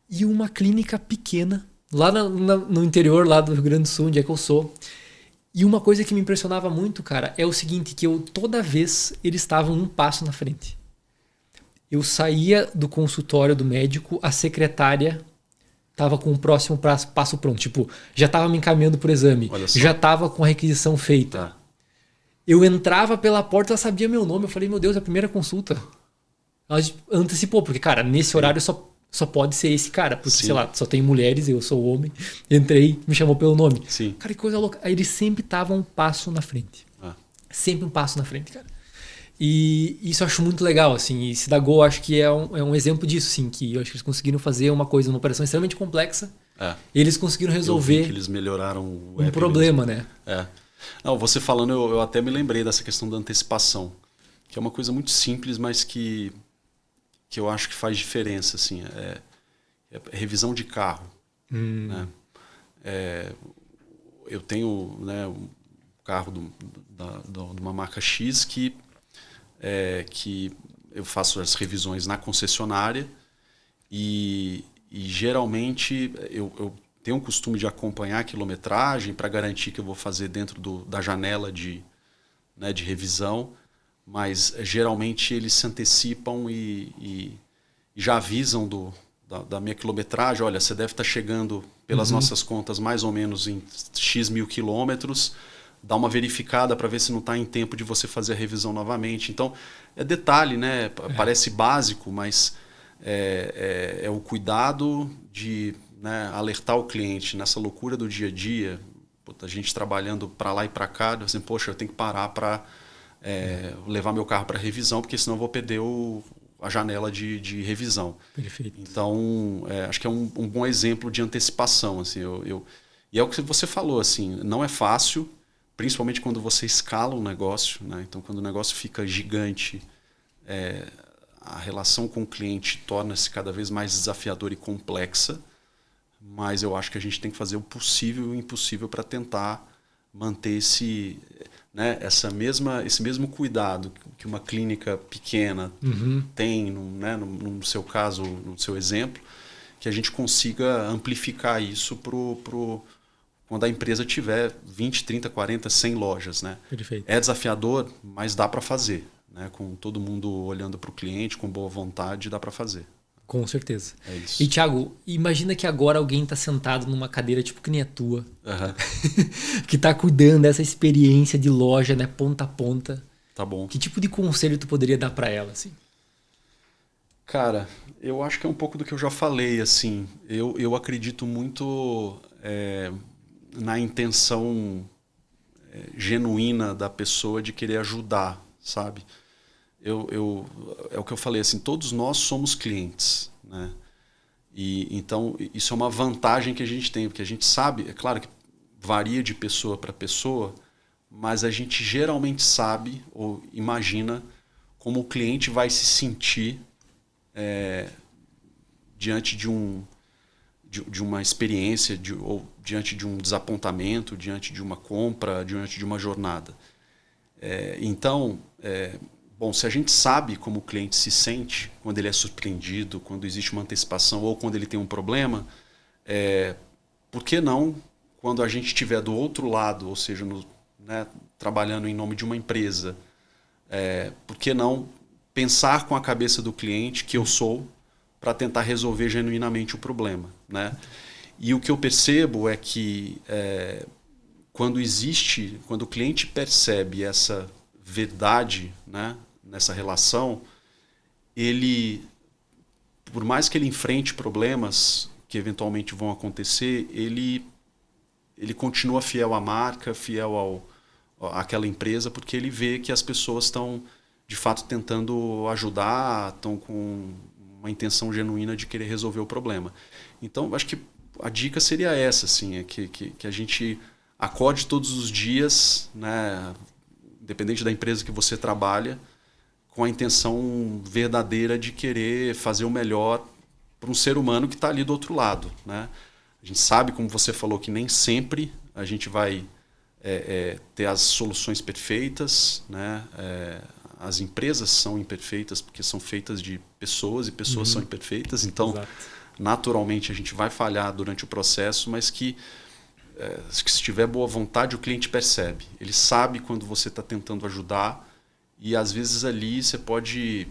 e uma clínica pequena, lá no interior, lá do Rio Grande do Sul, onde é que eu sou. E uma coisa que me impressionava muito, cara, é o seguinte, que toda vez eles estavam um passo na frente. Eu saía do consultório do médico, a secretária tava com o próximo passo pronto. Tipo, já tava me encaminhando pro exame, já tava com a requisição feita. Eu entrava pela porta, ela sabia meu nome. Eu falei, meu Deus, é a primeira consulta. Ela antecipou, porque, cara, nesse horário só pode ser esse cara. Porque, sei lá, só tem mulheres, eu sou homem. Entrei, me chamou pelo nome. Sim. Cara, que coisa louca. Aí eles sempre estavam um passo na frente. Sempre um passo na frente, cara. E isso eu acho muito legal, assim. E se da Gol, acho que é um exemplo disso, sim. Que eu acho que eles conseguiram fazer uma operação extremamente complexa. E eles conseguiram resolver... Eu vi que eles melhoraram um problema, mesmo. né? Não, você falando, eu até me lembrei dessa questão da antecipação, que é uma coisa muito simples, mas que eu acho que faz diferença, assim, é revisão de carro. Né? Eu tenho, né, um carro de uma marca X que eu faço as revisões na concessionária e geralmente eu tenho o costume de acompanhar a quilometragem para garantir que eu vou fazer dentro da janela de revisão, mas geralmente eles se antecipam e já avisam da minha quilometragem. Olha, você deve estar chegando pelas nossas contas mais ou menos em X mil quilômetros, dá uma verificada para ver se não está em tempo de você fazer a revisão novamente. Então, é detalhe, né? Parece básico, mas é o cuidado de né, alertar o cliente nessa loucura do dia a dia, a gente trabalhando para lá e para cá, assim, poxa, eu tenho que parar para levar meu carro para revisão, porque senão eu vou perder a janela de revisão. Perfeito. Então, acho que é um bom exemplo de antecipação. Assim, e é o que você falou, assim, não é fácil, principalmente quando você escala um negócio, né? Então, quando o negócio fica gigante, a relação com o cliente torna-se cada vez mais desafiadora e complexa, mas eu acho que a gente tem que fazer o possível e o impossível para tentar manter esse mesmo cuidado que uma clínica pequena tem, né, no seu caso, no seu exemplo, que a gente consiga amplificar isso quando a empresa tiver 20, 30, 40, 100 lojas. Né? Perfeito. É desafiador, mas dá para fazer. Né? Com todo mundo olhando para o cliente, com boa vontade, dá para fazer. Com certeza. É isso. E, Thiago, imagina que agora alguém está sentado numa cadeira tipo que nem a tua, que está cuidando dessa experiência de loja, né, ponta a ponta. Tá bom. Que tipo de conselho tu poderia dar para ela, assim? Cara, eu acho que é um pouco do que eu já falei, assim. Eu acredito muito na intenção genuína da pessoa de querer ajudar, sabe? É o que eu falei, assim, todos nós somos clientes, né? E então isso é uma vantagem que a gente tem, porque a gente sabe, é claro que varia de pessoa para pessoa, mas a gente geralmente sabe ou imagina como o cliente vai se sentir diante de uma experiência, ou diante de um desapontamento, diante de uma compra, diante de uma jornada. Então, bom, se a gente sabe como o cliente se sente quando ele é surpreendido, quando existe uma antecipação ou quando ele tem um problema, por que não, quando a gente estiver do outro lado, ou seja, né, trabalhando em nome de uma empresa, por que não pensar com a cabeça do cliente, que eu sou, para tentar resolver genuinamente o problema, né? E o que eu percebo é que quando o cliente percebe essa verdade, né, nessa relação, ele, por mais que ele enfrente problemas que eventualmente vão acontecer, ele continua fiel à marca, fiel àquela empresa, porque ele vê que as pessoas estão de fato tentando ajudar, estão com uma intenção genuína de querer resolver o problema. Então, acho que a dica seria essa, assim, que a gente acorde todos os dias, né, independente da empresa que você trabalha, com a intenção verdadeira de querer fazer o melhor para um ser humano que está ali do outro lado. Né? A gente sabe, como você falou, que nem sempre a gente vai ter as soluções perfeitas, né? As empresas são imperfeitas porque são feitas de pessoas e pessoas são imperfeitas, então Exato. Naturalmente a gente vai falhar durante o processo, mas que se tiver boa vontade o cliente percebe, ele sabe quando você está tentando ajudar e às vezes ali você pode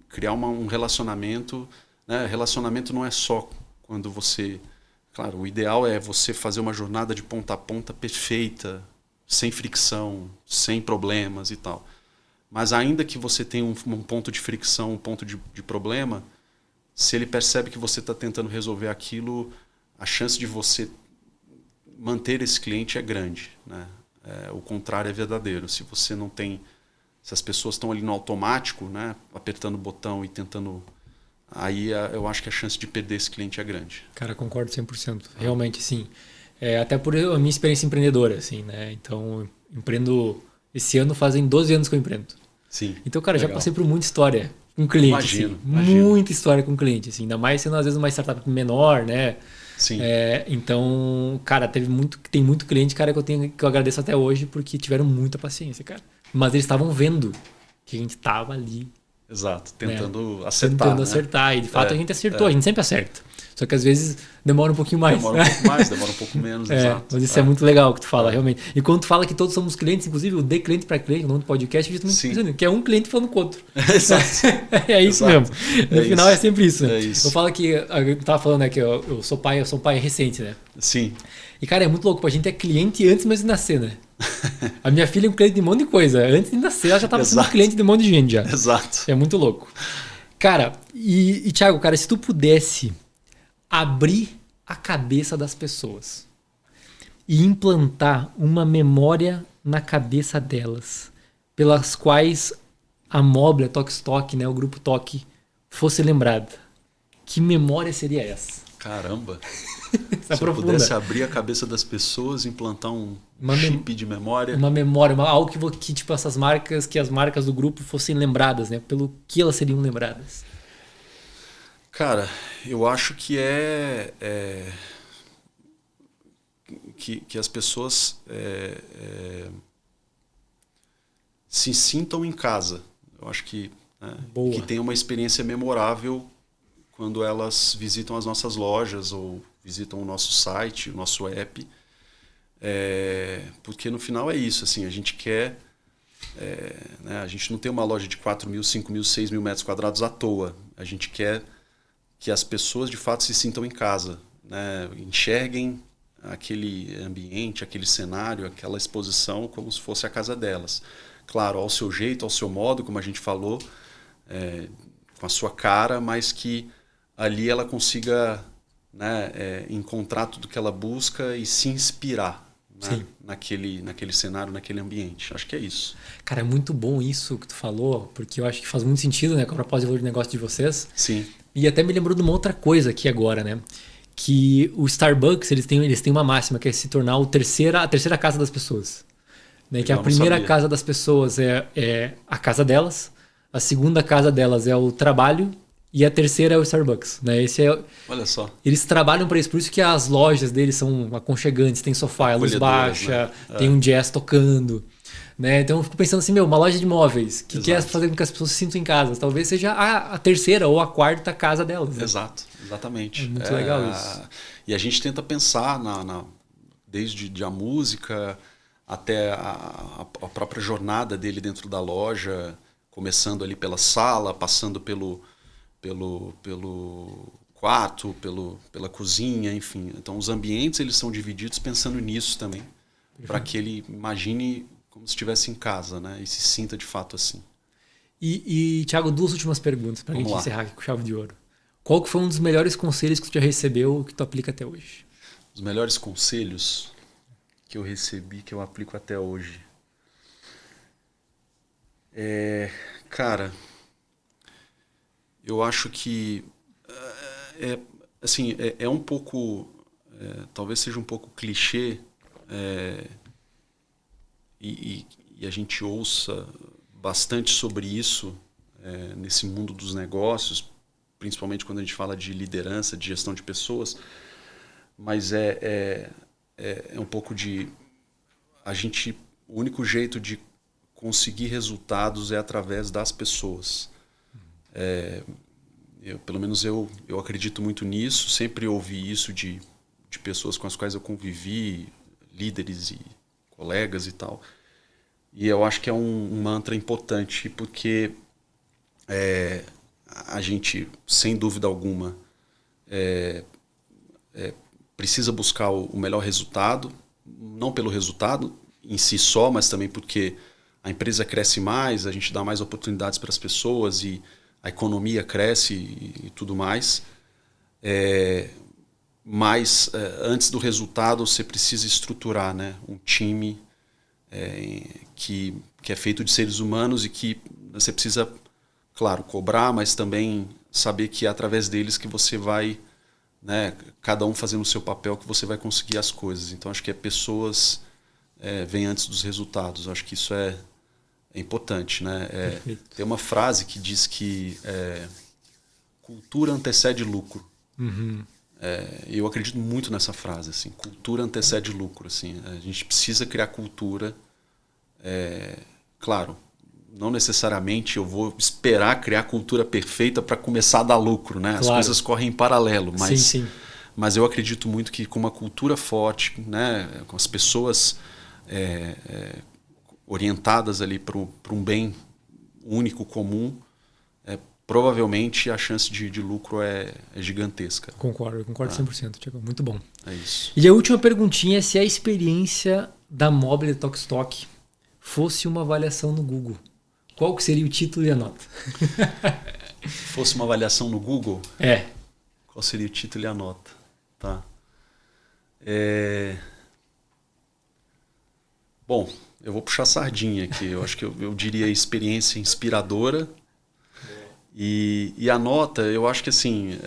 criar um relacionamento, né? Relacionamento não é só quando você, claro, o ideal é você fazer uma jornada de ponta a ponta perfeita, sem fricção, sem problemas e tal. Mas ainda que você tenha um ponto de fricção, um ponto de problema, se ele percebe que você está tentando resolver aquilo, a chance de você manter esse cliente é grande. Né? O contrário é verdadeiro. Se você não tem... Se as pessoas estão ali no automático, né, apertando o botão e tentando... Aí eu acho que a chance de perder esse cliente é grande. Cara, concordo 100%. Realmente, sim. Até por a minha experiência empreendedora, assim, né? Então, empreendo... Esse ano fazem 12 anos que eu empreendo. Sim. Então, cara, legal. Já passei por muita história com cliente. Imagino. Muita história com cliente. Assim, ainda mais sendo, às vezes, uma startup menor, né? Sim. Então, cara, tem muito cliente, cara, que eu agradeço até hoje porque tiveram muita paciência, cara. Mas eles estavam vendo que a gente tava ali. Exato, tentando acertar. Tentando acertar. E de fato a gente acertou, a gente sempre acerta. Só que às vezes demora um pouquinho mais. Demora um pouco mais, demora um pouco menos, exato. Mas isso é muito legal que tu fala, realmente. E quando tu fala que todos somos clientes, inclusive o de cliente para cliente, o nome do podcast, justamente que é um cliente falando com o outro. Exato. É isso mesmo. No final é sempre isso. Né? É isso. Eu falo que, eu tava falando, né, que eu sou um pai recente, né? Sim. E cara, é muito louco, a gente é cliente antes mesmo de nascer, né? A minha filha é um cliente de um monte de coisa. Antes de nascer, ela já estava sendo cliente de um monte de gente já. Exato. É muito louco. Cara, e Thiago, cara, se tu pudesse abrir a cabeça das pessoas e implantar uma memória na cabeça delas, pelas quais a Mobile, a Tokstok, né, o grupo Tok, fosse lembrada, que memória seria essa? Caramba! Se eu pudesse abrir a cabeça das pessoas, implantar um chip de memória. Uma memória, algo que tipo essas marcas, que as marcas do grupo fossem lembradas, né? Pelo que elas seriam lembradas. Cara, eu acho que que as pessoas se sintam em casa. Eu acho que tenham uma experiência memorável quando elas visitam as nossas lojas ou visitam o nosso site, o nosso app. Porque no final é isso, assim, a gente quer... a gente não tem uma loja de 4 mil, 5 mil, 6 mil metros quadrados à toa. A gente quer que as pessoas de fato se sintam em casa, né? Enxerguem aquele ambiente, aquele cenário, aquela exposição como se fosse a casa delas. Claro, ao seu jeito, ao seu modo, como a gente falou, com a sua cara, mas que ali ela consiga, né, encontrar tudo que ela busca e se inspirar, né, naquele cenário, naquele ambiente. Acho que é isso. Cara, é muito bom isso que tu falou, porque eu acho que faz muito sentido, né, com a proposta de negócio de vocês. Sim. E até me lembrou de uma outra coisa aqui agora, né? Que o Starbucks, eles têm uma máxima, que é se tornar a terceira casa das pessoas. Né? Que a primeira casa das pessoas é a casa delas, a segunda casa delas é o trabalho e a terceira é o Starbucks. Né? Olha só. Eles trabalham para isso, por isso que as lojas deles são aconchegantes, tem sofá, a luz baixa, né? Tem um jazz tocando. Né? Então eu fico pensando assim, uma loja de móveis que quer fazer com que as pessoas se sintam em casa. Talvez seja a terceira ou a quarta casa delas. Né? Exato, exatamente. É muito legal isso. E a gente tenta pensar desde a música até a própria jornada dele dentro da loja, começando ali pela sala, passando pelo quarto, pela cozinha, enfim. Então os ambientes eles são divididos pensando nisso também, para que ele imagine como se estivesse em casa, né? E se sinta de fato assim. E Thiago, 2 últimas perguntas para a gente encerrar aqui com chave de ouro. Qual que foi um dos melhores conselhos que tu já recebeu que tu aplica até hoje? Os melhores conselhos que eu recebi, que eu aplico até hoje. Cara, eu acho que é um pouco, talvez seja um pouco clichê, e a gente ouça bastante sobre isso nesse mundo dos negócios, principalmente quando a gente fala de liderança, de gestão de pessoas, mas é um pouco de... O único jeito de conseguir resultados é através das pessoas. Pelo menos eu acredito muito nisso, sempre ouvi isso de pessoas com as quais eu convivi, líderes e colegas e tal. E eu acho que é um mantra importante, porque a gente, sem dúvida alguma, precisa buscar o melhor resultado, não pelo resultado em si só, mas também porque a empresa cresce mais, a gente dá mais oportunidades para as pessoas e a economia cresce e tudo mais. Mas antes do resultado você precisa estruturar, né, um time que é feito de seres humanos e que você precisa, claro, cobrar, mas também saber que é através deles que você vai, né, cada um fazendo o seu papel, que você vai conseguir as coisas. Então acho que pessoas vêm antes dos resultados. Acho que isso é importante, né? Tem uma frase que diz que cultura antecede lucro. Uhum. Eu acredito muito nessa frase, assim, cultura antecede lucro, assim, a gente precisa criar cultura, claro, não necessariamente eu vou esperar criar cultura perfeita para começar a dar lucro, né? As coisas correm em paralelo, mas eu acredito muito que com uma cultura forte, né, com as pessoas orientadas ali para um bem único, comum, provavelmente a chance de lucro é gigantesca. Concordo 100%, Thiago. Muito bom. É isso. E a última perguntinha é se a experiência da Mobile Tokstok fosse uma avaliação no Google. Qual que seria o título e a nota? Fosse uma avaliação no Google? É. Qual seria o título e a nota? Tá. Bom, eu vou puxar a sardinha aqui. Eu acho que eu diria experiência inspiradora. E a nota, eu acho que assim,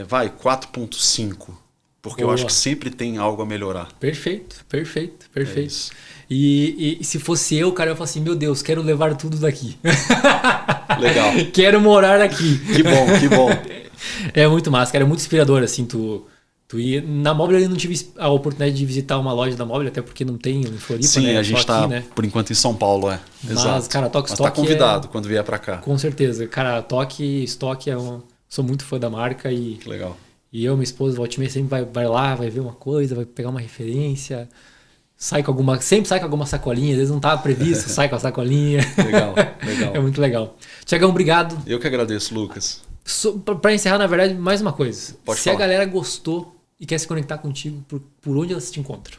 vai 4.5. Porque eu acho que sempre tem algo a melhorar. Perfeito. E se fosse eu, cara, eu falo assim, meu Deus, quero levar tudo daqui. Legal. Quero morar aqui. Que bom. É muito massa, cara, é muito inspirador, assim, tu ir... Na Mobile eu não tive a oportunidade de visitar uma loja da Mobile, até porque não tem em Floripa, Sim, né? a gente tá, né? por enquanto, em São Paulo, Mas, exato. cara, Toque Mas Stock tá convidado quando vier pra cá. Com certeza. Cara, Toque Stock sou muito fã da marca e... Que legal. E eu, minha esposa, volta e meia, sempre vai lá, vai ver uma coisa, vai pegar uma referência, sempre sai com alguma sacolinha, às vezes não estava previsto, sai com a sacolinha. Legal. É muito legal. Tiagão, obrigado. Eu que agradeço, Lucas. Para encerrar, na verdade, mais uma coisa. Pode Se falar. a galera gostou e quer se conectar contigo, por onde elas te encontram?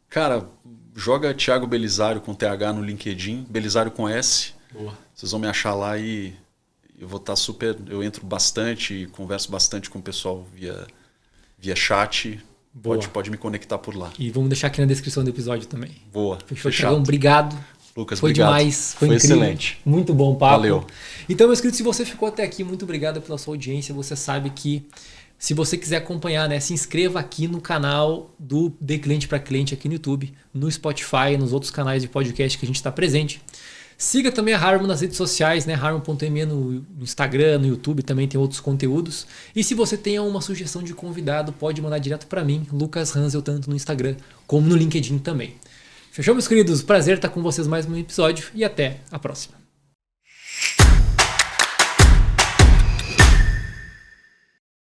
Cara, joga Thiago Belisário com TH no LinkedIn, Belisário com S. Boa. Vocês vão me achar lá e eu vou estar super... Eu entro bastante, converso bastante com o pessoal via chat. Pode me conectar por lá. E vamos deixar aqui na descrição do episódio também. Boa. Fechou, Tiagão? Obrigado. Lucas, foi obrigado. Demais. Foi incrível. Excelente. Muito bom papo. Valeu. Então, meus queridos, se você ficou até aqui, muito obrigado pela sua audiência. Você sabe que se você quiser acompanhar, né, se inscreva aqui no canal do De Cliente para Cliente aqui no YouTube, no Spotify, nos outros canais de podcast que a gente está presente. Siga também a Harman nas redes sociais, né? Harman.me no Instagram, no YouTube, também tem outros conteúdos. E se você tem uma sugestão de convidado, pode mandar direto para mim, Lucas Hansel, tanto no Instagram como no LinkedIn também. Fechou, meus queridos? Prazer estar com vocês mais um episódio e até a próxima.